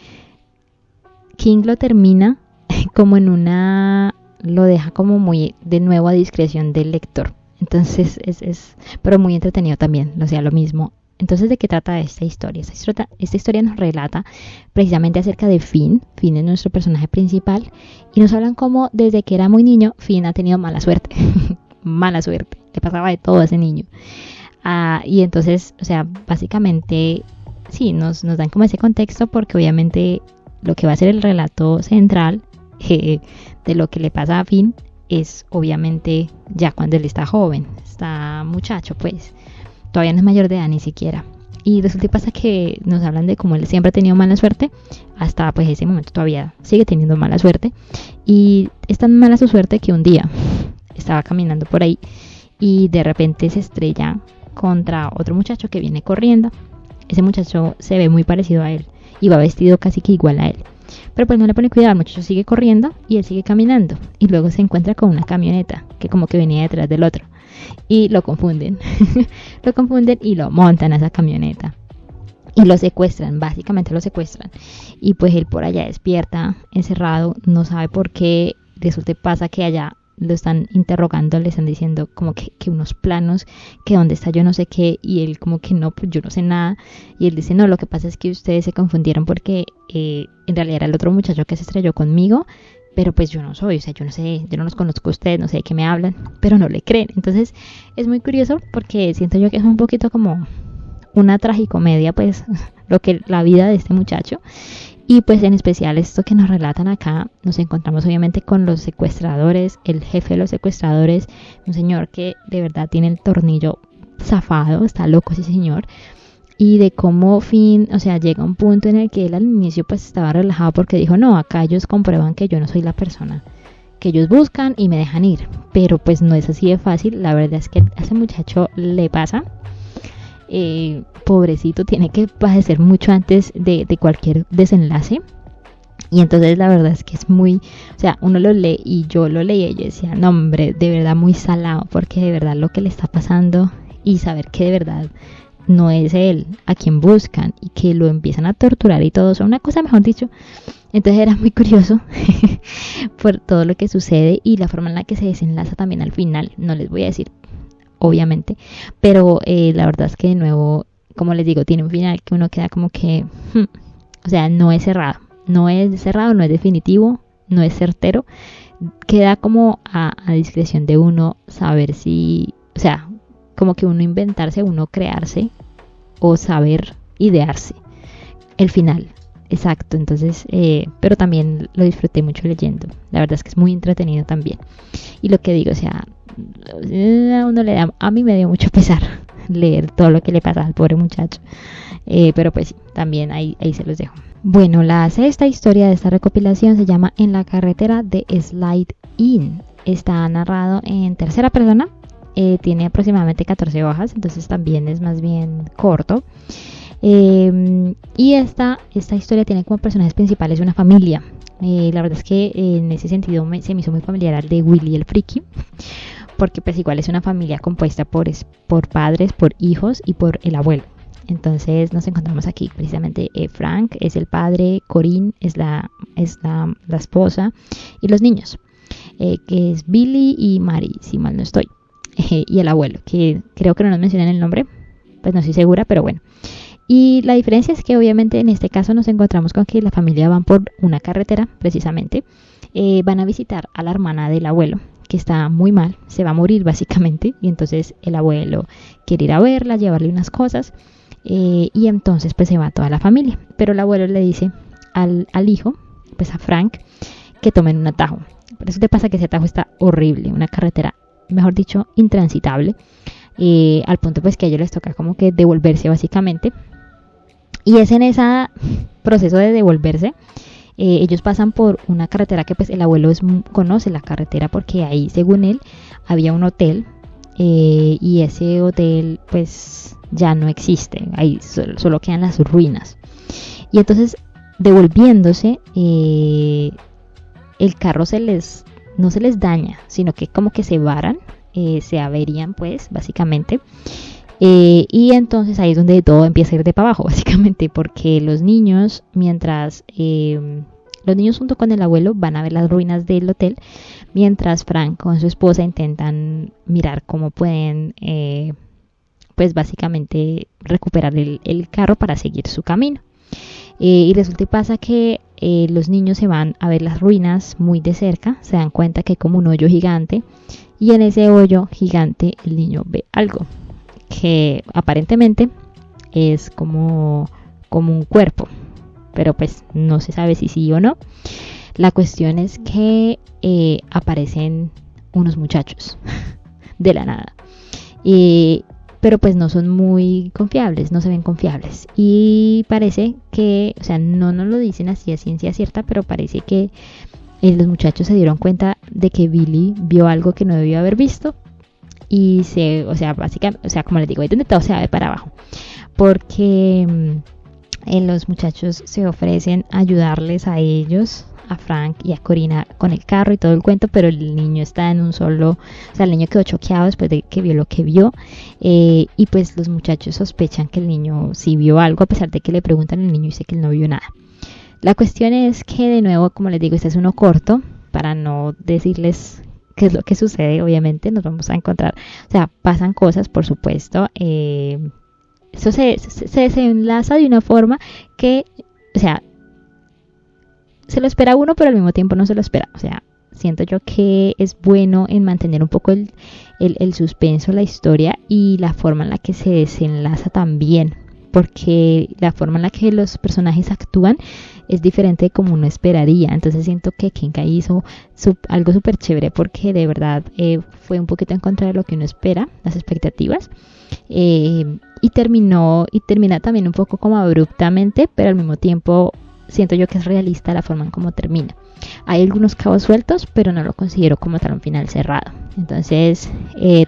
King lo termina como lo deja como muy de nuevo a discreción del lector. Entonces pero muy entretenido también, o sea, lo mismo. Entonces, ¿de qué trata esta historia? Esta historia nos relata precisamente acerca de Finn. Finn es nuestro personaje principal y nos hablan cómo desde que era muy niño Finn ha tenido mala suerte. Mala suerte, le pasaba de todo a ese niño. Y entonces, o sea, básicamente sí, nos dan como ese contexto porque obviamente lo que va a ser el relato central de lo que le pasa a Finn es obviamente ya cuando él está joven, está muchacho pues, todavía no es mayor de edad ni siquiera. Y resulta y pasa que nos hablan de cómo él siempre ha tenido mala suerte, hasta pues ese momento todavía sigue teniendo mala suerte. Y es tan mala su suerte que un día estaba caminando por ahí y de repente se estrella contra otro muchacho que viene corriendo. Ese muchacho se ve muy parecido a él y va vestido casi que igual a él. Pero pues no le pone cuidado, el muchacho sigue corriendo y él sigue caminando. Y luego se encuentra con una camioneta que como que venía detrás del otro. Y lo confunden. Lo confunden y lo montan a esa camioneta. Y lo secuestran, básicamente lo secuestran. Y pues él por allá despierta, encerrado, no sabe por qué. Resulta pasa que allá lo están interrogando, le están diciendo como que unos planos, que dónde está yo no sé qué, y él como que no, pues yo no sé nada, y él dice no, lo que pasa es que ustedes se confundieron porque en realidad era el otro muchacho que se estrelló conmigo, pero pues yo no soy, o sea, yo no sé, yo no los conozco a ustedes, no sé de qué me hablan, pero no le creen. Entonces es muy curioso porque siento yo que es un poquito como una tragicomedia, pues lo que la vida de este muchacho. Y pues en especial esto que nos relatan acá, nos encontramos obviamente con los secuestradores, el jefe de los secuestradores, un señor que de verdad tiene el tornillo zafado, está loco ese señor. Y de cómo Finn, o sea, llega un punto en el que él al inicio pues estaba relajado porque dijo, no, acá ellos comprueban que yo no soy la persona que ellos buscan y me dejan ir. Pero pues no es así de fácil, la verdad es que a ese muchacho le pasa. Pobrecito, tiene que padecer mucho antes de cualquier desenlace. Y entonces la verdad es que es muy, o sea, uno lo lee y yo lo leí y yo decía, no hombre, de verdad muy salado, porque de verdad lo que le está pasando y saber que de verdad no es él a quien buscan y que lo empiezan a torturar y todo, o sea, una cosa mejor dicho. Entonces era muy curioso por todo lo que sucede y la forma en la que se desenlaza también al final. No les voy a decir obviamente, pero la verdad es que de nuevo, como les digo, tiene un final que uno queda como que, o sea, no es cerrado, no es cerrado, no es definitivo, no es certero. Queda como a discreción de uno saber si, o sea, como que uno inventarse, uno crearse o saber idearse el final. Exacto, entonces, pero también lo disfruté mucho leyendo. La verdad es que es muy entretenido también. Y lo que digo, o sea, a mí me dio mucho pesar leer todo lo que le pasa al pobre muchacho. Pero pues sí, también ahí se los dejo. Bueno, la sexta historia de esta recopilación se llama En la carretera de Slide In. Está narrado en tercera persona. Tiene aproximadamente 14 hojas, entonces también es más bien corto. Y esta historia tiene como personajes principales una familia. La verdad es que en ese sentido se me hizo muy familiar al de Willy el Friki, porque pues igual es una familia compuesta por padres, por hijos y por el abuelo. Entonces nos encontramos aquí precisamente Frank es el padre, Corinne es la esposa y los niños, que es Billy y Mary, si mal no estoy, y el abuelo, que creo que no nos mencionan el nombre, pues no estoy segura, pero bueno. Y la diferencia es que obviamente en este caso nos encontramos con que la familia van por una carretera, precisamente, van a visitar a la hermana del abuelo, que está muy mal, se va a morir básicamente, y entonces el abuelo quiere ir a verla, llevarle unas cosas, y entonces pues se va toda la familia, pero el abuelo le dice al hijo, pues a Frank, que tomen un atajo. Por eso te pasa que ese atajo está horrible, una carretera, mejor dicho, intransitable, al punto pues que a ellos les toca como que devolverse básicamente. Y es en ese proceso de devolverse, ellos pasan por una carretera que pues el abuelo conoce la carretera porque ahí, según él, había un hotel, y ese hotel pues ya no existe, ahí solo quedan las ruinas. Y entonces, devolviéndose, el carro no se les daña, sino que como que se varan, se averían pues, básicamente. Y entonces ahí es donde todo empieza a ir de para abajo, básicamente, porque los niños, los niños junto con el abuelo van a ver las ruinas del hotel, mientras Frank con su esposa intentan mirar cómo pueden, pues básicamente recuperar el carro para seguir su camino. Y resulta y pasa que los niños se van a ver las ruinas muy de cerca, se dan cuenta que hay como un hoyo gigante, y en ese hoyo gigante el niño ve algo que aparentemente es como un cuerpo, pero pues no se sabe si sí o no. La cuestión es que aparecen unos muchachos de la nada, pero pues no son muy confiables, no se ven confiables, y parece que, o sea, no nos lo dicen así a ciencia cierta, pero parece que los muchachos se dieron cuenta de que Billy vio algo que no debió haber visto. Y o sea, básicamente, o sea, como les digo, ahí donde todo se va de para abajo, porque los muchachos se ofrecen a ayudarles a ellos, a Frank y a Corina, con el carro y todo el cuento, pero el niño está en un solo, o sea, el niño quedó choqueado después de que vio lo que vio, y pues los muchachos sospechan que el niño sí vio algo, a pesar de que le preguntan, el niño dice que él no vio nada. La cuestión es que, de nuevo, como les digo, este es uno corto, para no decirles qué es lo que sucede. Obviamente nos vamos a encontrar, o sea, pasan cosas, por supuesto, eso se desenlaza de una forma que, o sea, se lo espera uno, pero al mismo tiempo no se lo espera. O sea, siento yo que es bueno en mantener un poco el suspenso, la historia, y la forma en la que se desenlaza también, porque la forma en la que los personajes actúan es diferente de como uno esperaría. Entonces siento que Kenkai hizo algo súper chévere, porque de verdad fue un poquito en contra de lo que uno espera, las expectativas, y termina también un poco como abruptamente, pero al mismo tiempo siento yo que es realista la forma en cómo termina. Hay algunos cabos sueltos, pero no lo considero como tal un final cerrado. Entonces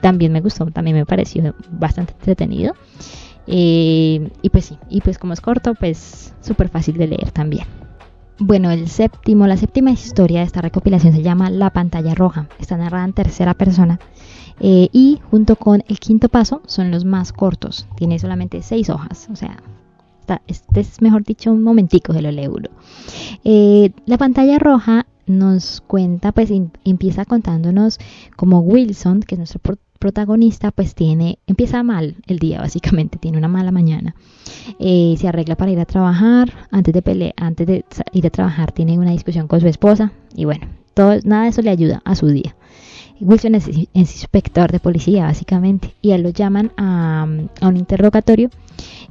también me gustó, también me pareció bastante entretenido. Y pues sí, y pues como es corto, pues súper fácil de leer también. Bueno, la séptima historia de esta recopilación se llama La pantalla roja. Está narrada en tercera persona, y junto con El quinto paso son los más cortos. Tiene solamente 6 hojas, o sea, este es, mejor dicho, un momentico se lo leo uno. La pantalla roja nos cuenta, pues empieza contándonos como Wilson, que es nuestro protagonista pues empieza mal el día, básicamente, tiene una mala mañana. Se arregla para ir a trabajar, antes de ir a trabajar tiene una discusión con su esposa y bueno, nada de eso le ayuda a su día. Wilson es inspector de policía, básicamente, y a él lo llaman a un interrogatorio.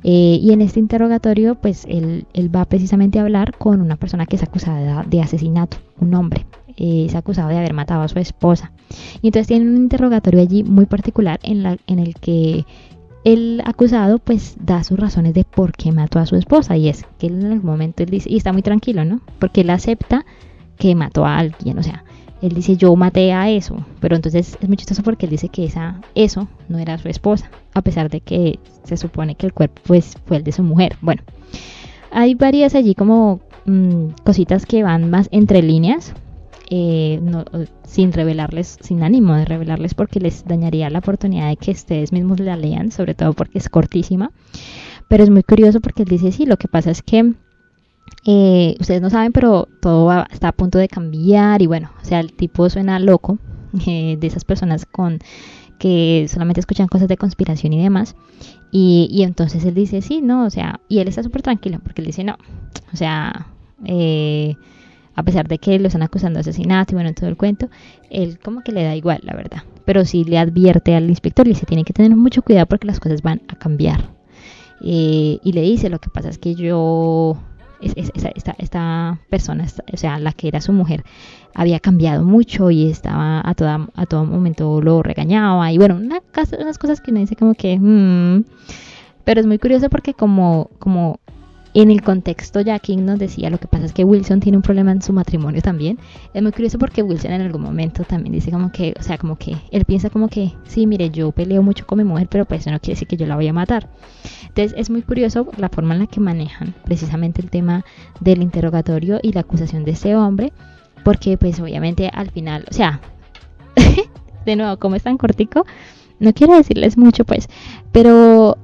Y en este interrogatorio, pues él va precisamente a hablar con una persona que es acusada de asesinato, un hombre. Es acusado de haber matado a su esposa. Y entonces tiene un interrogatorio allí muy particular en el que el acusado pues da sus razones de por qué mató a su esposa. Y es que él en algún momento él dice, y está muy tranquilo, ¿no? Porque él acepta que mató a alguien, o sea, él dice yo maté a eso, pero entonces es muy chistoso porque él dice que eso no era su esposa, a pesar de que se supone que el cuerpo pues fue el de su mujer. Bueno, hay varias allí como cositas que van más entre líneas, sin revelarles, sin ánimo de revelarles porque les dañaría la oportunidad de que ustedes mismos la lean, sobre todo porque es cortísima, pero es muy curioso porque él dice sí, lo que pasa es que ustedes no saben, pero todo está a punto de cambiar y bueno, o sea, el tipo suena loco, de esas personas que solamente escuchan cosas de conspiración y demás. Y entonces él dice, sí, no, o sea, y él está súper tranquilo porque él dice, no, o sea, a pesar de que lo están acusando de asesinato y bueno, todo el cuento, él como que le da igual, la verdad. Pero sí le advierte al inspector, le dice, tiene que tener mucho cuidado porque las cosas van a cambiar. Y le dice, lo que pasa es que esta persona, o sea, la que era su mujer, había cambiado mucho y estaba a todo momento lo regañaba y bueno, unas cosas que uno dice como que pero es muy curioso porque como en el contexto ya King nos decía, lo que pasa es que Wilson tiene un problema en su matrimonio también. Es muy curioso porque Wilson en algún momento también dice como que, o sea, como que él piensa como que, sí, mire, yo peleo mucho con mi mujer, pero pues eso no quiere decir que yo la voy a matar. Entonces es muy curioso la forma en la que manejan precisamente el tema del interrogatorio y la acusación de ese hombre, porque pues obviamente al final, o sea, de nuevo, como es tan cortico, no quiero decirles mucho pues, pero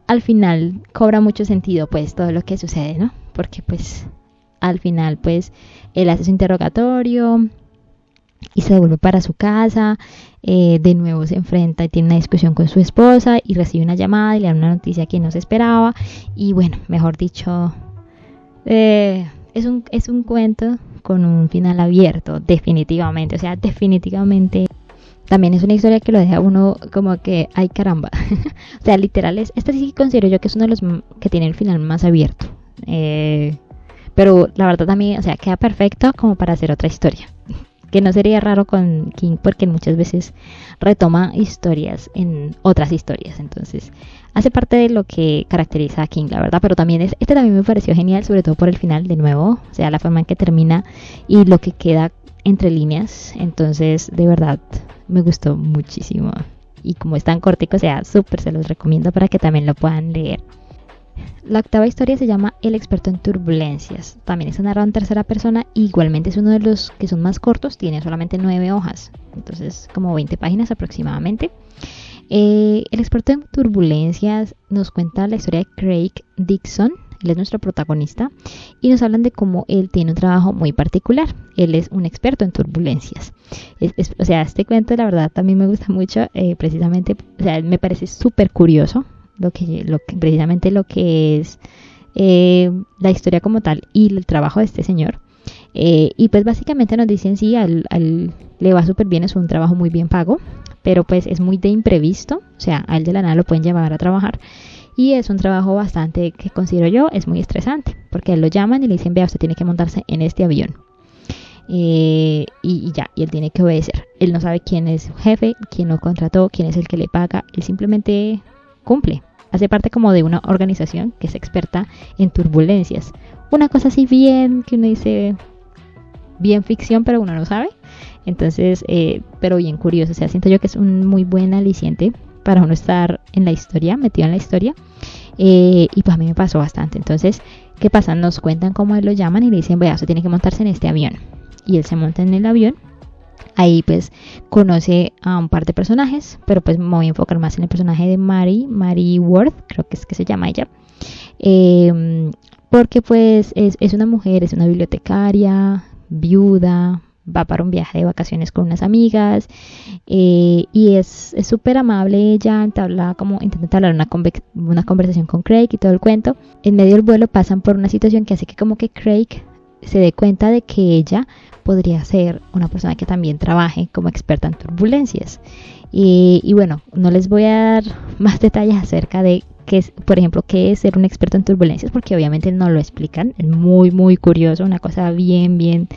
al final cobra mucho sentido pues todo lo que sucede, ¿no? Porque pues al final pues él hace su interrogatorio y se devuelve para su casa, de nuevo se enfrenta y tiene una discusión con su esposa y recibe una llamada y le dan una noticia que no se esperaba y bueno, mejor dicho, es un cuento con un final abierto, definitivamente, o sea, definitivamente. También es una historia que lo deja uno como que, ay caramba, o sea, literal, esta sí considero yo que es uno de los que tiene el final más abierto, pero la verdad también, o sea, queda perfecto como para hacer otra historia, que no sería raro con King porque muchas veces retoma historias en otras historias, entonces hace parte de lo que caracteriza a King, la verdad, pero también este también me pareció genial, sobre todo por el final, de nuevo, o sea, la forma en que termina y lo que queda entre líneas, entonces de verdad me gustó muchísimo y como es tan cortico, o sea, súper se los recomiendo para que también lo puedan leer. La octava historia se llama El experto en turbulencias, también está narrado en tercera persona, igualmente es uno de los que son más cortos, tiene solamente 9 hojas, entonces como 20 páginas aproximadamente. El experto en turbulencias nos cuenta la historia de Craig Dixon. Él es nuestro protagonista y nos hablan de cómo él tiene un trabajo muy particular. Él es un experto en turbulencias. O sea, este cuento la verdad también me gusta mucho, precisamente, o sea, me parece súper curioso precisamente lo que es la historia como tal y el trabajo de este señor. Y pues básicamente nos dicen sí, le va súper bien, es un trabajo muy bien pago, pero pues es muy de imprevisto, o sea, a él de la nada lo pueden llevar a trabajar. Y es un trabajo bastante, que considero yo, es muy estresante, porque a él lo llaman y le dicen, vea, usted tiene que montarse en este avión. Y él tiene que obedecer. Él no sabe quién es su jefe, quién lo contrató, quién es el que le paga. Él simplemente cumple. Hace parte como de una organización que es experta en turbulencias. Una cosa así bien, que uno dice, bien ficción, pero uno no sabe. Entonces, pero bien curioso. O sea, siento yo que es un muy buen aliciente para uno estar en la historia, metido en la historia, y pues a mí me pasó bastante. Entonces, ¿qué pasa? Nos cuentan cómo él lo llaman y le dicen, vea, usted tiene que montarse en este avión, y él se monta en el avión. Ahí pues conoce a un par de personajes, pero pues me voy a enfocar más en el personaje de Mary Worth, creo que es que se llama ella, porque pues es una mujer, es una bibliotecaria, viuda, va para un viaje de vacaciones con unas amigas, y es súper amable. Ella intenta entablar una conversación con Craig y todo el cuento. En medio del vuelo pasan por una situación que hace que como que Craig se dé cuenta de que ella podría ser una persona que también trabaje como experta en turbulencias. Y bueno, no les voy a dar más detalles acerca de por ejemplo, qué es ser un experto en turbulencias, porque obviamente no lo explican. Es muy, muy curioso, una cosa bien, bien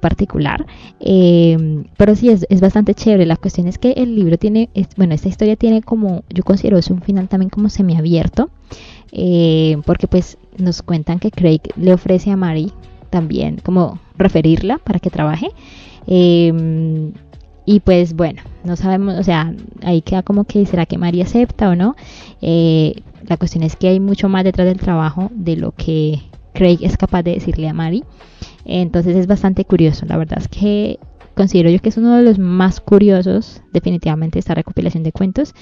particular. Pero sí, es bastante chévere. La cuestión es que el libro esta historia tiene como, yo considero es un final también como semiabierto, porque pues nos cuentan que Craig le ofrece a Mary también como referirla para que trabaje. Y pues bueno, no sabemos, o sea, ahí queda como que será que Mary acepta o no. La cuestión es que hay mucho más detrás del trabajo de lo que Craig es capaz de decirle a Mary. Entonces es bastante curioso. La verdad es que considero yo que es uno de los más curiosos definitivamente esta recopilación de cuentos,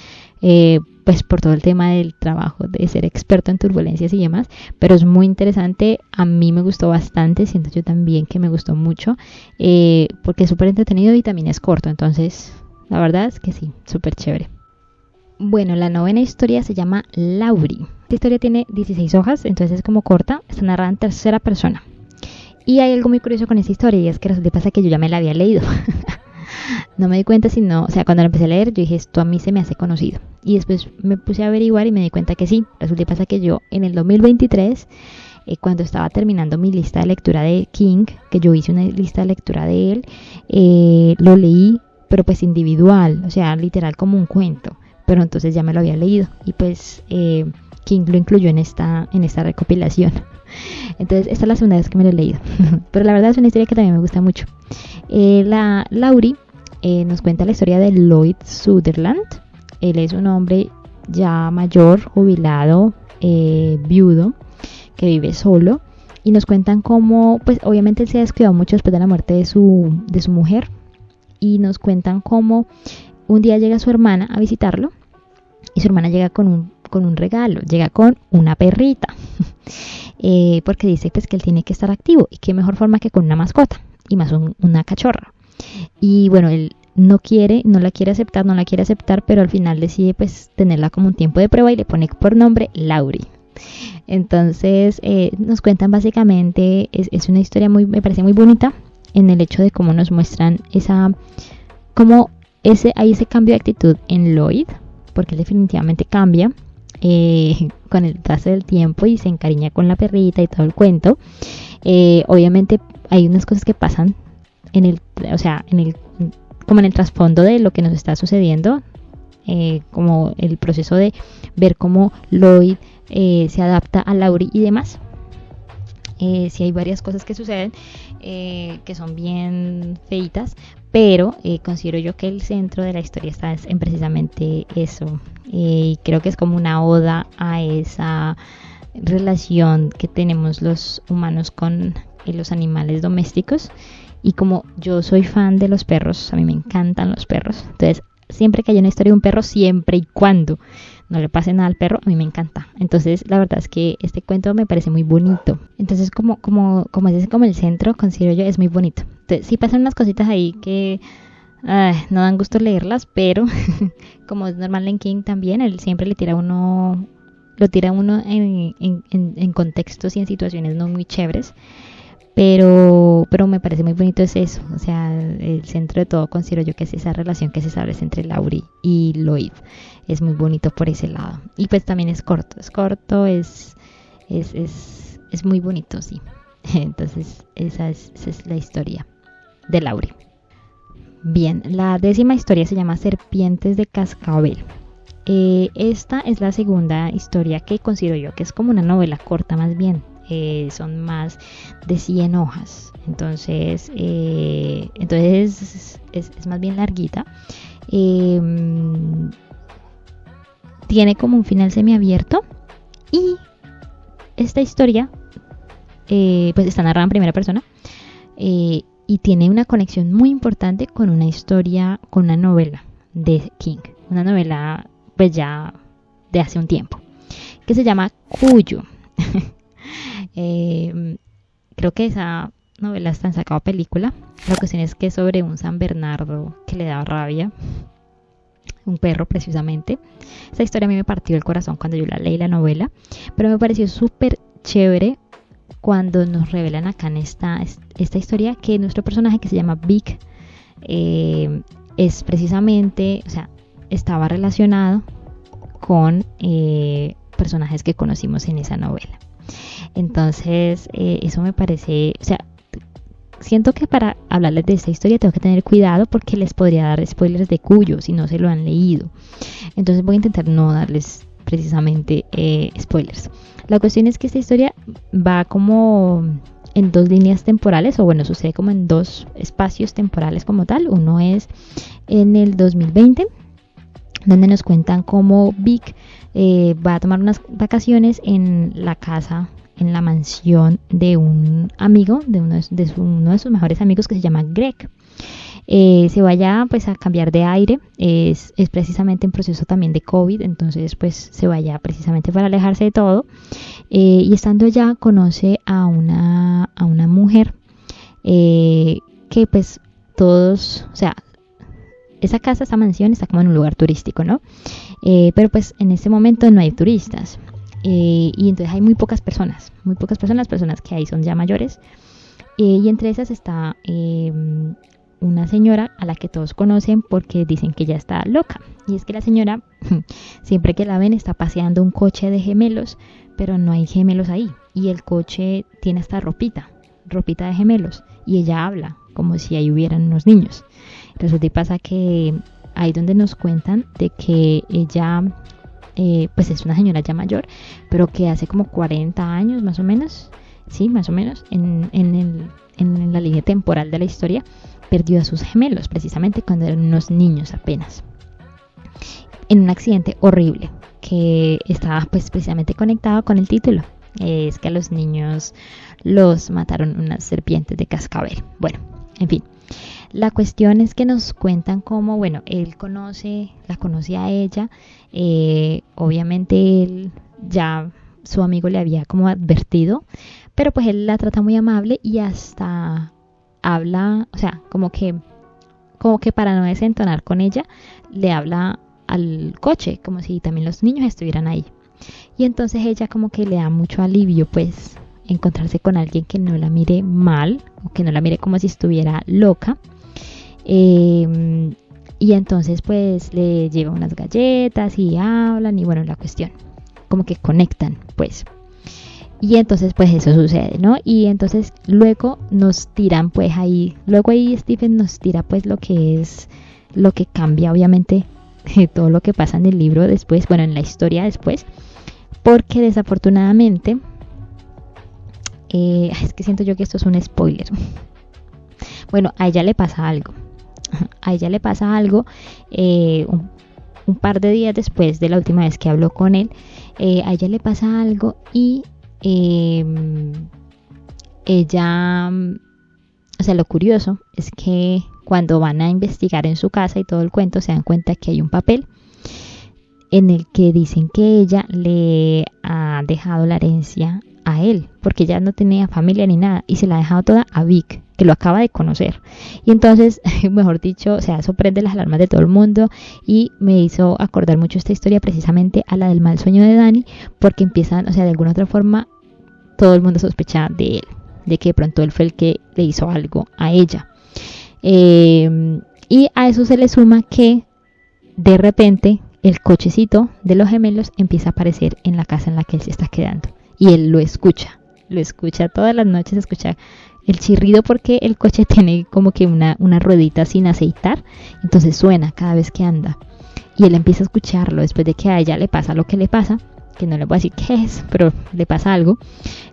pues por todo el tema del trabajo de ser experto en turbulencias y demás. Pero es muy interesante, a mí me gustó bastante, siento yo también que me gustó mucho, porque es súper entretenido y también es corto. Entonces la verdad es que sí, súper chévere. Bueno, la novena historia se llama Laurie. Esta historia tiene 16 hojas, entonces es como corta, está narrada en tercera persona. Y hay algo muy curioso con esta historia, y es que resulta pasa que yo ya me la había leído. No me di cuenta, sino, o sea, cuando la empecé a leer, yo dije, esto a mí se me hace conocido. Y después me puse a averiguar y me di cuenta que sí. Resulta pasa que yo en el 2023, cuando estaba terminando mi lista de lectura de King, que yo hice una lista de lectura de él, lo leí, pero pues individual, o sea, literal como un cuento. Pero entonces ya me lo había leído. Y pues King lo incluyó en esta recopilación. Entonces esta es la segunda vez que me lo he leído. Pero la verdad es una historia que también me gusta mucho. La Laurie nos cuenta la historia de Lloyd Sutherland. Él es un hombre ya mayor, jubilado, viudo, que vive solo. Y nos cuentan cómo, pues obviamente él se ha descuidado mucho después de la muerte de su mujer. Y nos cuentan cómo un día llega su hermana a visitarlo. Y su hermana llega con un regalo, llega con una perrita. Porque dice pues que él tiene que estar activo, y qué mejor forma que con una mascota, y más una cachorra. Y bueno, él no la quiere aceptar, pero al final decide pues tenerla como un tiempo de prueba y le pone por nombre Laurie. Entonces nos cuentan básicamente, es una historia me parece muy bonita, en el hecho de cómo nos muestran hay ese cambio de actitud en Lloyd, porque él definitivamente cambia con el paso del tiempo y se encariña con la perrita y todo el cuento. Obviamente hay unas cosas que pasan como en el trasfondo de lo que nos está sucediendo, como el proceso de ver cómo Lloyd se adapta a Laurie y demás. Sí hay varias cosas que suceden que son bien feitas, pero considero yo que el centro de la historia está en precisamente eso. Y creo que es como una oda a esa relación que tenemos los humanos con los animales domésticos. Y como yo soy fan de los perros, a mí me encantan los perros, entonces siempre que haya una historia de un perro, siempre y cuando no le pase nada al perro, a mí me encanta. Entonces la verdad es que este cuento me parece muy bonito. Entonces como es como el centro, considero yo, es muy bonito. Entonces sí pasan unas cositas ahí que no dan gusto leerlas, pero como es normal en King también, él siempre lo tira a uno en contextos y en situaciones no muy chéveres. Pero me parece muy bonito es eso, o sea, el centro de todo considero yo que es esa relación que se establece entre Laurie y Lloyd. Es muy bonito por ese lado. Y pues también es corto, es muy bonito, sí. Entonces esa es la historia de Laurie. Bien, la 10ª historia se llama Serpientes de Cascabel. Esta es la segunda historia que considero yo que es como una novela corta más bien. Son más de 100 hojas, entonces es más bien larguita. Tiene como un final semiabierto, y esta historia pues está narrada en primera persona, y tiene una conexión muy importante con una historia, con una novela de King, una novela pues ya de hace un tiempo, que se llama Cuyo. Creo que esa novelas han sacado película. La cuestión es que es sobre un San Bernardo que le da rabia, un perro precisamente. Esa historia a mí me partió el corazón cuando yo la leí la novela, pero me pareció súper chévere cuando nos revelan acá en esta historia que nuestro personaje, que se llama Vic, es precisamente, o sea, estaba relacionado con personajes que conocimos en esa novela. Entonces, eso me parece, o sea, siento que para hablarles de esta historia tengo que tener cuidado porque les podría dar spoilers de Cuyo si no se lo han leído. Entonces voy a intentar no darles precisamente spoilers. La cuestión es que esta historia va como en dos líneas temporales, o bueno, sucede como en dos espacios temporales como tal. Uno es en el 2020, donde nos cuentan cómo Vic va a tomar unas vacaciones en la casa, en la mansión de un amigo, de uno de sus mejores amigos, que se llama Greg. Se vaya pues a cambiar de aire, es precisamente en proceso también de COVID, entonces pues se vaya precisamente para alejarse de todo, y estando allá conoce a una mujer que pues todos, o sea, esa casa, esa mansión está como en un lugar turístico, ¿no? Pero pues en este momento no hay turistas, y entonces hay muy pocas personas, personas que ahí son ya mayores, y entre esas está una señora a la que todos conocen porque dicen que ella está loca. Y es que la señora, siempre que la ven, está paseando un coche de gemelos, pero no hay gemelos ahí. Y el coche tiene hasta ropita de gemelos. Y ella habla como si ahí hubieran unos niños. Resulta y pasa que ahí donde nos cuentan de que ella, pues es una señora ya mayor, pero que hace como 40 años más o menos, sí, más o menos, en la línea temporal de la historia, perdió a sus gemelos precisamente cuando eran unos niños apenas, en un accidente horrible que estaba pues precisamente conectado con el título. Es que a los niños los mataron unas serpientes de cascabel. Bueno, en fin, la cuestión es que nos cuentan cómo, bueno, él la conoce a ella, obviamente él ya, su amigo le había como advertido, pero pues él la trata muy amable y hasta habla, o sea, como que para no desentonar con ella, le habla al coche, como si también los niños estuvieran ahí. Y entonces ella como que le da mucho alivio, pues, encontrarse con alguien que no la mire mal, o que no la mire como si estuviera loca. Y entonces pues le lleva unas galletas y hablan, y bueno, la cuestión, como que conectan, pues. Y entonces pues eso sucede, ¿no? Y entonces luego nos tiran pues ahí, luego ahí Stephen nos tira pues lo que cambia obviamente todo lo que pasa en el libro después, bueno, en la historia después, porque desafortunadamente, es que siento yo que esto es un spoiler. Bueno, a ella le pasa algo, un par de días después de la última vez que habló con él, a ella le pasa algo y ella, o sea, lo curioso es que cuando van a investigar en su casa y todo el cuento, se dan cuenta que hay un papel en el que dicen que ella le ha dejado la herencia a él, porque ella no tenía familia ni nada, y se la ha dejado toda a Vic, que lo acaba de conocer. Y entonces, mejor dicho, o sea, eso prende las alarmas de todo el mundo, y me hizo acordar mucho esta historia precisamente a la del mal sueño de Dani, porque empiezan, o sea, de alguna otra forma, todo el mundo sospecha de él, de que de pronto él fue el que le hizo algo a ella. Y a eso se le suma que de repente el cochecito de los gemelos empieza a aparecer en la casa en la que él se está quedando, y él lo escucha todas las noches, escucha el chirrido porque el coche tiene como que una ruedita sin aceitar, entonces suena cada vez que anda, y él empieza a escucharlo después de que a ella le pasa lo que le pasa, que no le voy a decir qué es, pero le pasa algo.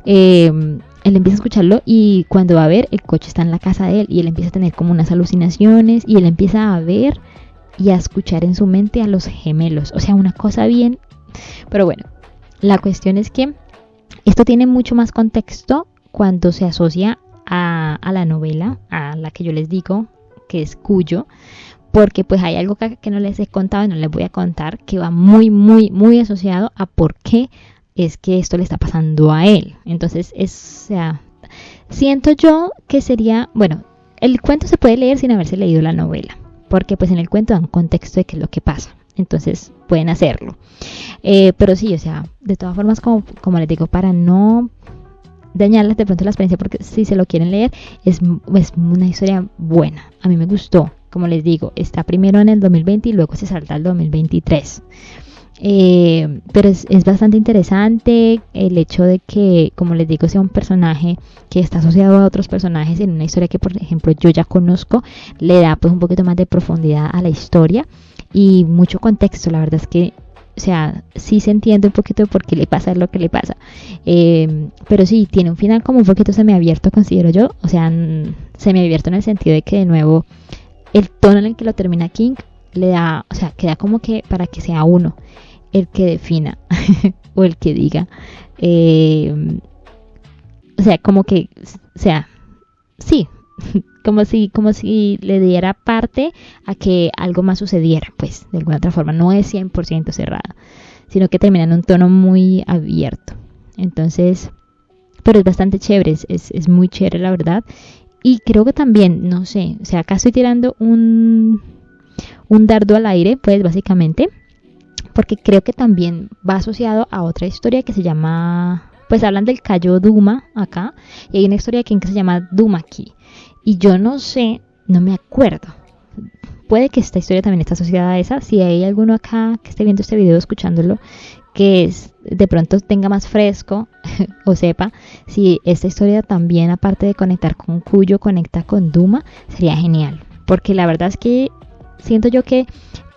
Él empieza a escucharlo, y cuando va a ver, el coche está en la casa de él, y él empieza a tener como unas alucinaciones, y él empieza a ver y a escuchar en su mente a los gemelos, o sea, una cosa bien. Pero bueno, la cuestión es que esto tiene mucho más contexto cuando se asocia a la novela, a la que yo les digo que es Cuyo, porque pues hay algo que no les he contado y no les voy a contar, que va muy, muy, muy asociado a por qué es que esto le está pasando a él. Entonces, o sea, Siento yo que sería, bueno, el cuento se puede leer sin haberse leído la novela, porque pues en el cuento dan contexto de qué es lo que pasa, entonces pueden hacerlo. Pero sí, o sea, de todas formas, como les digo, para no dañarles de pronto la experiencia, porque si se lo quieren leer, es una historia buena. A mí me gustó, como les digo, está primero en el 2020 y luego se salta al 2023. Pero es bastante interesante el hecho de que, como les digo, sea un personaje que está asociado a otros personajes en una historia que, por ejemplo, yo ya conozco, le da pues un poquito más de profundidad a la historia y mucho contexto. La verdad es que, o sea, sí se entiende un poquito de por qué le pasa lo que le pasa. Pero sí, tiene un final como un poquito semiabierto, considero yo. O sea, semiabierto en el sentido de que, de nuevo, el tono en el que lo termina King le da, o sea, queda como que para que sea uno el que defina o el que diga. O sea, como que, o sea, sí, como si le diera parte a que algo más sucediera, pues, de alguna otra forma. No es 100% cerrada, sino que termina en un tono muy abierto. Entonces, pero es bastante chévere, es muy chévere, la verdad. Y creo que también, no sé, o sea, acá estoy tirando un dardo al aire, pues, básicamente, porque creo que también va asociado a otra historia que se llama, pues hablan del Cayo Duma acá, y hay una historia aquí que se llama Dumaki. Y yo no sé, no me acuerdo. Puede que esta historia también esté asociada a esa. Si hay alguno acá que esté viendo este video, escuchándolo, que de pronto tenga más fresco o sepa si esta historia también, aparte de conectar con Cuyo, conecta con Duma, sería genial. Porque la verdad es que siento yo que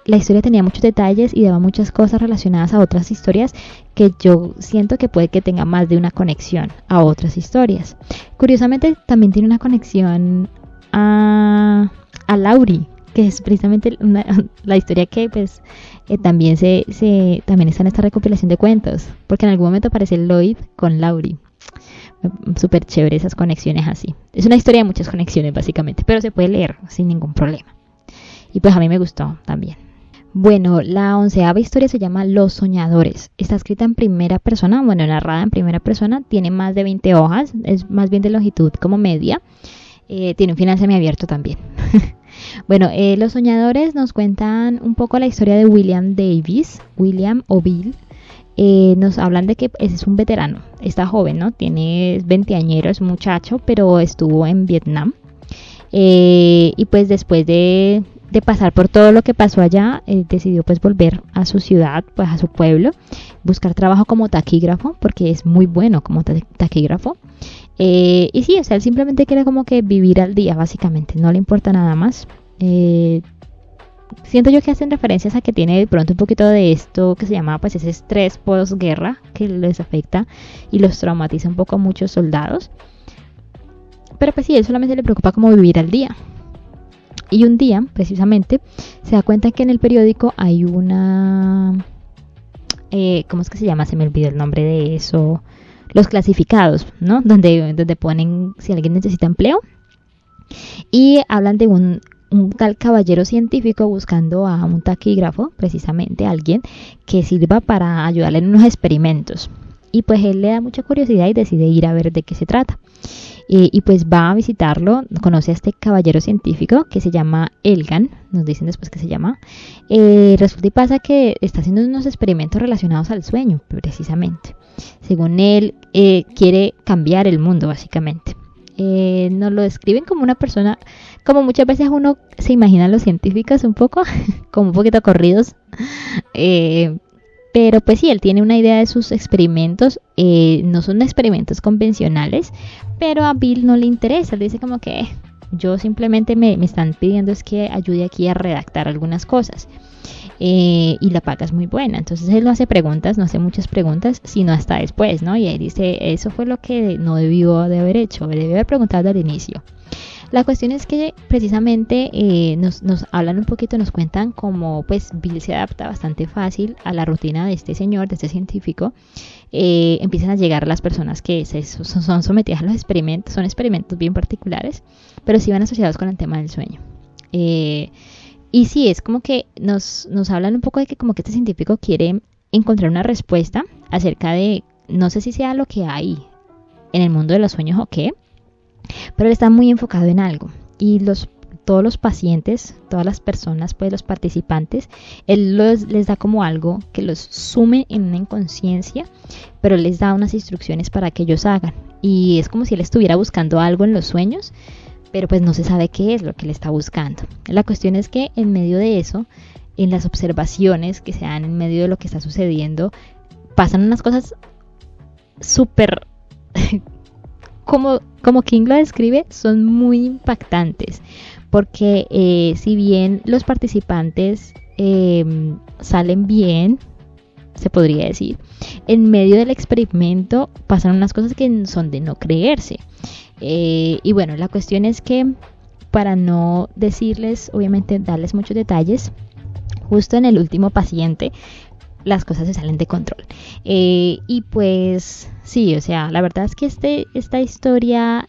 la historia tenía muchos detalles y daba muchas cosas relacionadas a otras historias que yo siento que puede que tenga más de una conexión a otras historias. Curiosamente también tiene una conexión a Lauri, que es precisamente la historia que pues también también está en esta recopilación de cuentos, porque en algún momento aparece Lloyd con Lauri. Súper chévere esas conexiones así. Es una historia de muchas conexiones básicamente, pero se puede leer sin ningún problema. Y pues a mí me gustó también. Bueno, la 11ª historia se llama Los Soñadores. Está escrita en primera persona, bueno, narrada en primera persona. Tiene más de 20 hojas, es más bien de longitud como media. Tiene un final semiabierto también. Bueno, Los Soñadores nos cuentan un poco la historia de William Davis, William o Bill. Nos hablan de que es un veterano, está joven, ¿no? Tiene 20 añeros, es un muchacho, pero estuvo en Vietnam. Y pues después de pasar por todo lo que pasó allá, decidió pues volver a su ciudad, pues a su pueblo, buscar trabajo como taquígrafo, porque es muy bueno como taquígrafo. Y sí, o sea, él simplemente quiere como que vivir al día, básicamente, no le importa nada más. Siento yo que hacen referencias a que tiene de pronto un poquito de esto que se llama pues ese estrés posguerra que les afecta y los traumatiza un poco a muchos soldados. Pero pues sí, él solamente le preocupa como vivir al día. Y un día, precisamente, se da cuenta que en el periódico hay una... ¿cómo es que se llama? Se me olvidó el nombre de eso. Los clasificados, ¿no? Donde ponen si alguien necesita empleo. Y hablan de un tal caballero científico buscando a un taquígrafo, precisamente alguien que sirva para ayudarle en unos experimentos. Y pues él le da mucha curiosidad y decide ir a ver de qué se trata. Y pues va a visitarlo, conoce a este caballero científico que se llama Elgan, nos dicen después que se llama. Resulta y pasa que está haciendo unos experimentos relacionados al sueño, precisamente. Según él, quiere cambiar el mundo, básicamente. Nos lo describen como una persona, como muchas veces uno se imagina a los científicos un poco, como un poquito corridos. Pero pues sí, él tiene una idea de sus experimentos, no son experimentos convencionales, pero a Bill no le interesa, él dice como que yo simplemente me están pidiendo es que ayude aquí a redactar algunas cosas, y la paga es muy buena, entonces él no hace preguntas, no hace muchas preguntas, sino hasta después, ¿no? Y él dice, eso fue lo que no debió de haber hecho, debió haber preguntado al inicio. La cuestión es que precisamente nos hablan un poquito, nos cuentan cómo pues Bill se adapta bastante fácil a la rutina de este señor, de este científico. Empiezan a llegar las personas que son sometidas a los experimentos, son experimentos bien particulares, pero sí van asociados con el tema del sueño. Y sí, es como que nos hablan un poco de que como que este científico quiere encontrar una respuesta acerca de, no sé si sea lo que hay en el mundo de los sueños o qué, pero él está muy enfocado en algo y todos los pacientes, todas las personas, pues los participantes, él les da como algo que los sume en una inconsciencia, pero les da unas instrucciones para que ellos hagan. Y es como si él estuviera buscando algo en los sueños, pero pues no se sabe qué es lo que le está buscando. La cuestión es que en medio de eso, en las observaciones que se dan en medio de lo que está sucediendo, pasan unas cosas súper... como King lo describe, son muy impactantes, porque si bien los participantes salen bien, se podría decir, en medio del experimento pasan unas cosas que son de no creerse. Y bueno, la cuestión es que, para no decirles, obviamente darles muchos detalles, justo en el último paciente las cosas se salen de control. Y pues sí, o sea, la verdad es que esta historia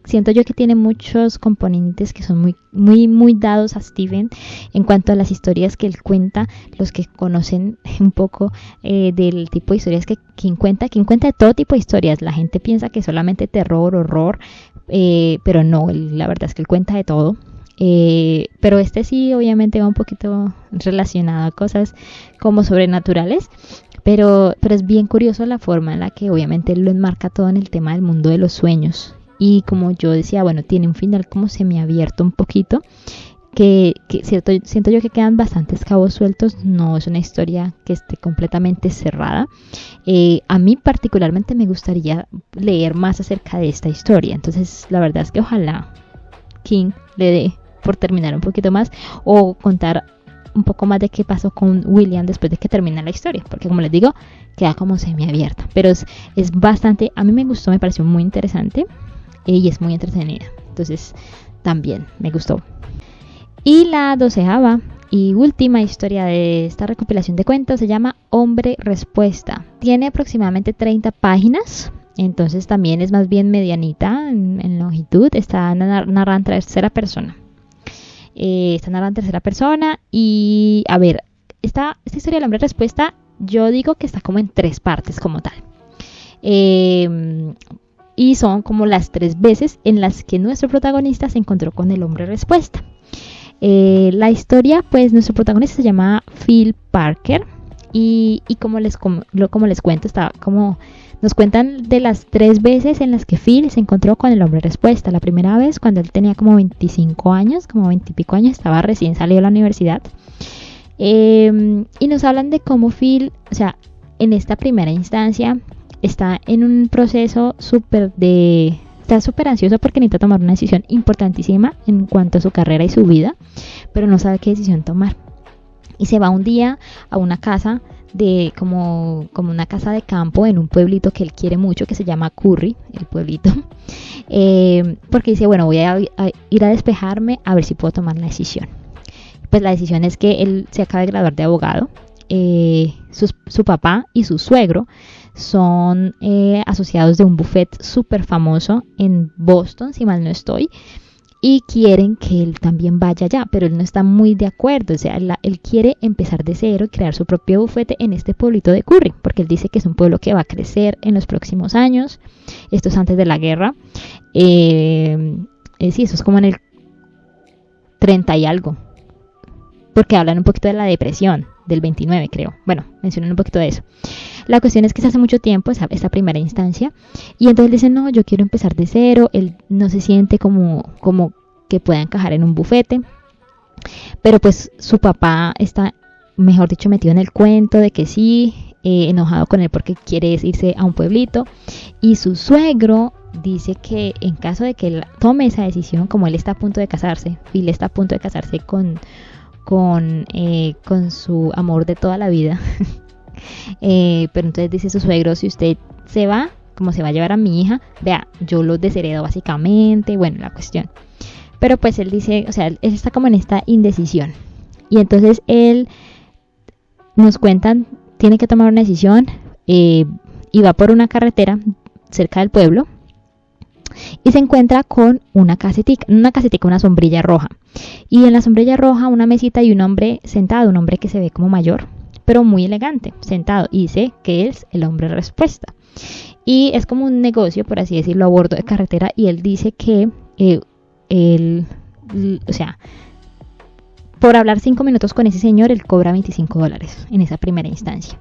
siento yo que tiene muchos componentes que son muy dados a Stephen en cuanto a las historias que él cuenta. Los que conocen un poco del tipo de historias que King cuenta de todo tipo de historias. La gente piensa que solamente terror, horror, pero no, la verdad es que él cuenta de todo. Pero este sí obviamente va un poquito relacionado a cosas como sobrenaturales, pero es bien curioso la forma en la que obviamente él lo enmarca todo en el tema del mundo de los sueños. Y como yo decía, bueno, tiene un final como semiabierto un poquito, que siento yo que quedan bastantes cabos sueltos. No es una historia que esté completamente cerrada. A mí particularmente me gustaría leer más acerca de esta historia, entonces la verdad es que ojalá King le dé por terminar un poquito más o contar un poco más de qué pasó con William después de que termina la historia, porque como les digo, queda como semiabierta, pero es bastante, a mí me gustó, me pareció muy interesante y es muy entretenida, entonces también me gustó. Y la 12ª y última historia de esta recopilación de cuentos se llama Hombre Respuesta. Tiene aproximadamente 30 páginas, entonces también es más bien medianita en longitud. Está narrada en tercera persona. Y a ver, esta historia del Hombre Respuesta, yo digo que está como en 3 partes como tal. Y son como las 3 veces en las que nuestro protagonista se encontró con el Hombre Respuesta. La historia, pues nuestro protagonista se llama Phil Parker y como les cuento, está como nos cuentan de las 3 veces en las que Phil se encontró con el Hombre Respuesta. La primera vez cuando él tenía como 25 años, como 20 y pico años, estaba recién salido de la universidad. Y nos hablan de cómo Phil, o sea, en esta primera instancia está en un proceso está súper ansioso porque necesita tomar una decisión importantísima en cuanto a su carrera y su vida, pero no sabe qué decisión tomar. Y se va un día a una casa como una casa de campo en un pueblito que él quiere mucho, que se llama Curry, el pueblito, porque dice, bueno, voy a ir a despejarme a ver si puedo tomar la decisión. Pues la decisión es que él se acaba de graduar de abogado. Su papá y su suegro son asociados de un buffet súper famoso en Boston, si mal no estoy, y quieren que él también vaya allá, pero él no está muy de acuerdo. O sea, él quiere empezar de cero y crear su propio bufete en este pueblito de Curry, porque él dice que es un pueblo que va a crecer en los próximos años. Esto es antes de la guerra. Sí, eso es como en el 30 y algo, porque hablan un poquito de la depresión del 29, creo. Bueno, mencionan un poquito de eso. La cuestión es que se hace mucho tiempo esta primera instancia, y entonces él dice, no, yo quiero empezar de cero. Él no se siente como que pueda encajar en un bufete, pero pues su papá está, mejor dicho, metido en el cuento de que sí, enojado con él porque quiere irse a un pueblito, y su suegro dice que en caso de que él tome esa decisión, como él está a punto de casarse, Phil está a punto de casarse con su amor de toda la vida, pero entonces dice su suegro, si usted se va, como se va a llevar a mi hija, vea, yo lo desheredo básicamente. Bueno, la cuestión, pero pues él dice, o sea, él está como en esta indecisión, y entonces él nos cuentan, tiene que tomar una decisión, y va por una carretera cerca del pueblo y se encuentra con una casetica, una sombrilla roja, y en la sombrilla roja una mesita y un hombre sentado, un hombre que se ve como mayor pero muy elegante, sentado, y dice que es el Hombre Respuesta. y es como un negocio, por así decirlo, a bordo de carretera, y él dice que o sea, por hablar 5 minutos con ese señor, él cobra $25 en esa primera instancia.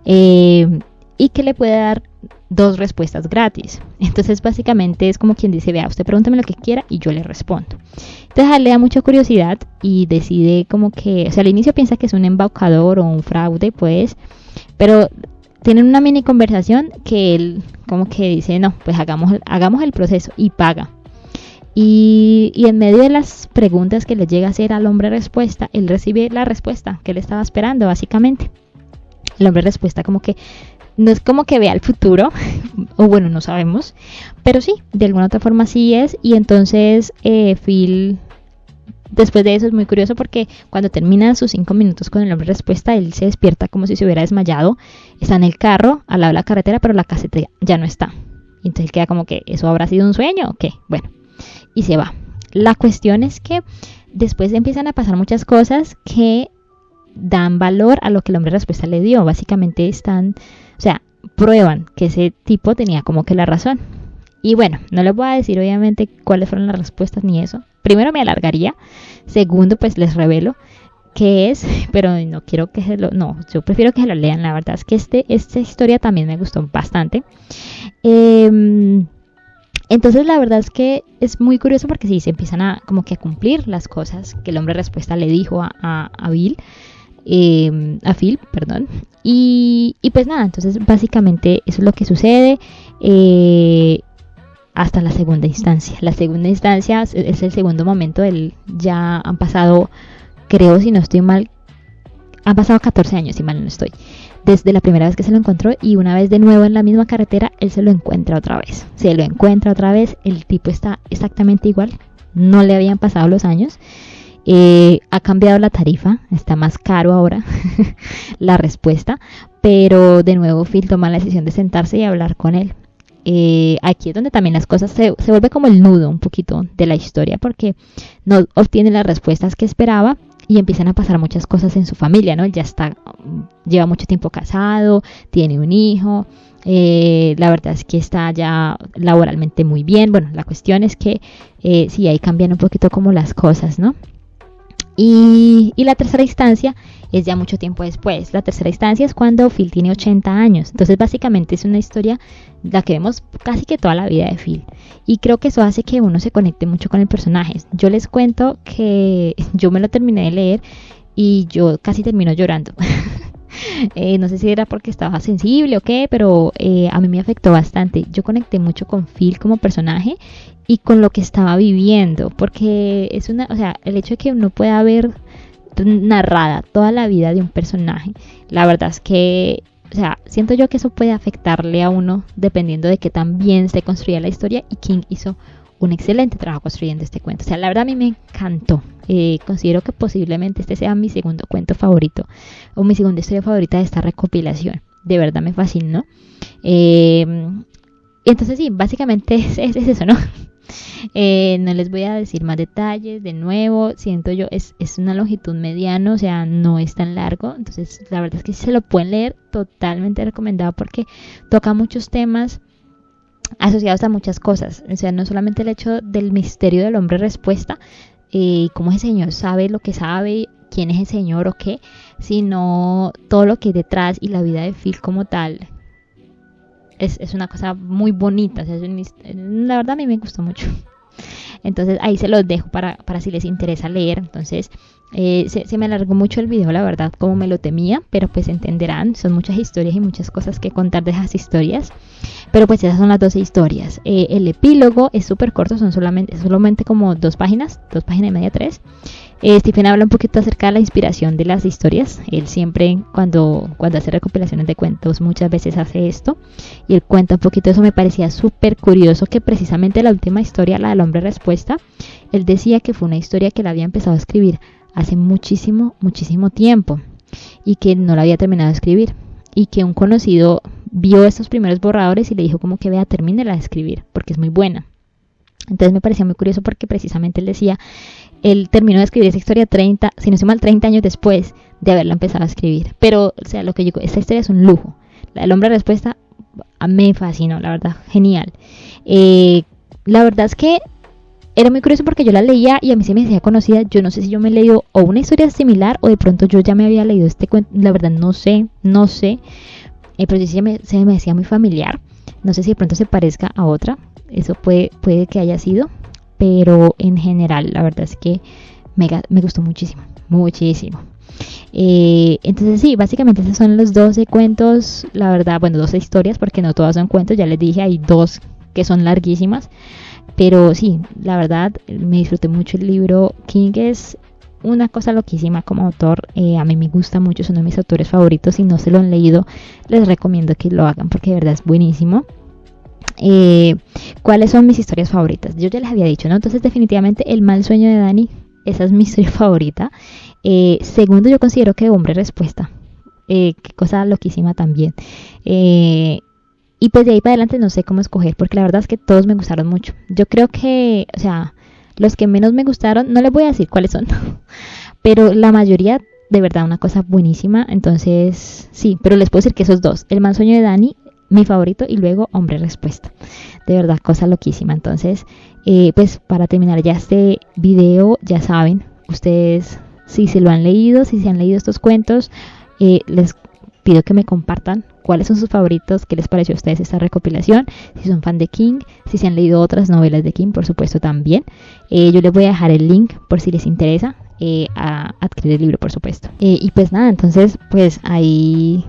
Y que le puede dar 2 respuestas gratis. Entonces básicamente es como quien dice, vea, usted pregúntame lo que quiera y yo le respondo. Entonces a él le da mucha curiosidad y decide como que, o sea, al inicio piensa que es un embaucador o un fraude, pues, pero tienen una mini conversación que él como que dice, no, pues hagamos el proceso, y paga. Y en medio de las preguntas que le llega a hacer al hombre respuesta, él recibe la respuesta que él estaba esperando, básicamente. El hombre respuesta como que no es como que vea el futuro, o bueno, no sabemos, pero sí, de alguna otra forma sí es. Y entonces Phil, después de eso, es muy curioso porque cuando terminan sus 5 minutos con el hombre respuesta, él se despierta como si se hubiera desmayado, está en el carro, al lado de la carretera, pero la caseta ya no está. Y entonces él queda como que, ¿eso habrá sido un sueño o qué? Bueno, y se va. La cuestión es que después empiezan a pasar muchas cosas que dan valor a lo que el hombre respuesta le dio. Básicamente prueban que ese tipo tenía como que la razón. Y bueno, no les voy a decir obviamente cuáles fueron las respuestas ni eso. Primero me alargaría. Segundo, pues les revelo qué es, pero no quiero que yo prefiero que se lo lean. La verdad es que esta historia también me gustó bastante. Entonces la verdad es que es muy curioso porque sí, se empiezan a como que a cumplir las cosas que el hombre respuesta le dijo a Phil, perdón. Y pues nada, entonces básicamente eso es lo que sucede hasta la segunda instancia. La segunda instancia es el segundo momento. Ya han pasado, creo, si no estoy mal, han pasado 14 años, si mal no estoy, desde la primera vez que se lo encontró, y una vez de nuevo en la misma carretera, él se lo encuentra otra vez. El tipo está exactamente igual, no le habían pasado los años. Ha cambiado la tarifa, está más caro ahora la respuesta, pero de nuevo Phil toma la decisión de sentarse y hablar con él. Aquí es donde también las cosas se vuelve como el nudo un poquito de la historia, porque no obtiene las respuestas que esperaba y empiezan a pasar muchas cosas en su familia, ¿no? Él ya lleva mucho tiempo casado, tiene un hijo, la verdad es que está ya laboralmente muy bien. Bueno, la cuestión es que sí, ahí cambian un poquito como las cosas, ¿no? Y la tercera instancia es ya mucho tiempo después. La tercera instancia es cuando Phil tiene 80 años. Entonces básicamente es una historia la que vemos casi que toda la vida de Phil. Y creo que eso hace que uno se conecte mucho con el personaje. Yo les cuento que yo me lo terminé de leer y yo casi termino llorando. No sé si era porque estaba sensible o qué, pero a mí me afectó bastante. Yo conecté mucho con Phil como personaje y con lo que estaba viviendo, porque el hecho de que uno pueda ver narrada toda la vida de un personaje, la verdad es que, siento yo que eso puede afectarle a uno dependiendo de qué tan bien se construía la historia y quién hizo un excelente trabajo construyendo este cuento. La verdad a mí me encantó. Considero que posiblemente este sea mi segundo cuento favorito o mi segunda historia favorita de esta recopilación. De verdad me fascinó. Entonces sí, básicamente es eso, ¿no? No les voy a decir más detalles. De nuevo, siento yo, es una longitud mediana, no es tan largo. Entonces la verdad es que si se lo pueden leer, totalmente recomendado, porque toca muchos temas asociados a muchas cosas. No solamente el hecho del misterio del hombre respuesta, cómo ese señor sabe lo que sabe, quién es el señor o qué, sino todo lo que hay detrás y la vida de Phil como tal. Es una cosa muy bonita. La verdad a mí me gustó mucho. Entonces ahí se los dejo para si les interesa leer. Entonces se me alargó mucho el video, la verdad, como me lo temía, pero pues entenderán, son muchas historias y muchas cosas que contar de esas historias. Pero pues esas son las 12 historias. El epílogo es súper corto, son solamente como 2 páginas y media, 3. Stephen habla un poquito acerca de la inspiración de las historias. Él siempre cuando hace recopilaciones de cuentos muchas veces hace esto, y él cuenta un poquito de eso. Me parecía súper curioso que precisamente la última historia, la del hombre respuesta, él decía que fue una historia que él había empezado a escribir hace muchísimo tiempo y que no la había terminado de escribir, y que un conocido vio estos primeros borradores y le dijo como que vea, termínela de escribir porque es muy buena. Entonces me parecía muy curioso porque precisamente él decía, él terminó de escribir esa historia 30 años después de haberla empezado a escribir. Pero, lo que yo digo, esta historia es un lujo. La del hombre respuesta, me fascinó, la verdad, genial. La verdad es que era muy curioso porque yo la leía y a mí se me hacía conocida. Yo no sé si yo me he leído o una historia similar o de pronto yo ya me había leído este cuento. La verdad no sé. Pero sí se me hacía muy familiar. No sé si de pronto se parezca a otra. Eso puede que haya sido. Pero en general la verdad es que me gustó muchísimo. Muchísimo. Entonces sí, básicamente esos son los 12 cuentos. La verdad, bueno, 12 historias porque no todas son cuentos. Ya les dije, hay 2 que son larguísimas. Pero sí, la verdad me disfruté mucho el libro. King es una cosa loquísima como autor. A mí me gusta mucho, es uno de mis autores favoritos. Si no se lo han leído, les recomiendo que lo hagan porque de verdad es buenísimo. ¿Cuáles son mis historias favoritas? Yo ya les había dicho, ¿no? Entonces definitivamente El mal sueño de Dani, esa es mi historia favorita. Segundo, yo considero que Hombre Respuesta. Qué cosa loquísima también. Y pues de ahí para adelante no sé cómo escoger, porque la verdad es que todos me gustaron mucho. Yo creo que, o sea, los que menos me gustaron, no les voy a decir cuáles son, pero la mayoría, de verdad, una cosa buenísima. Entonces, sí, pero les puedo decir que esos 2, El mal sueño de Dani, mi favorito, y luego Hombre Respuesta. De verdad, cosa loquísima. Entonces, pues para terminar ya este video, ya saben, ustedes, si se lo han leído, si se han leído estos cuentos, les pido que me compartan cuáles son sus favoritos, qué les pareció a ustedes esta recopilación, si son fan de King, si se han leído otras novelas de King, por supuesto también. Yo les voy a dejar el link por si les interesa a adquirir el libro, por supuesto. Y pues nada, entonces pues ahí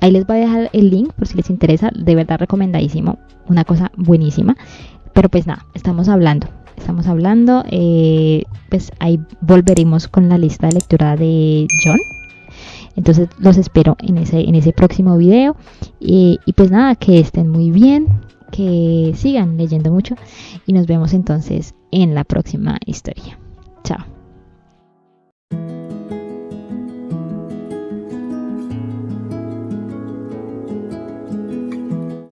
les voy a dejar el link por si les interesa, de verdad recomendadísimo, una cosa buenísima. Pero pues nada, estamos hablando, pues ahí volveremos con la lista de lectura de John. Entonces los espero en ese próximo video. Y pues nada, que estén muy bien, que sigan leyendo mucho. Y nos vemos entonces en la próxima historia. Chao.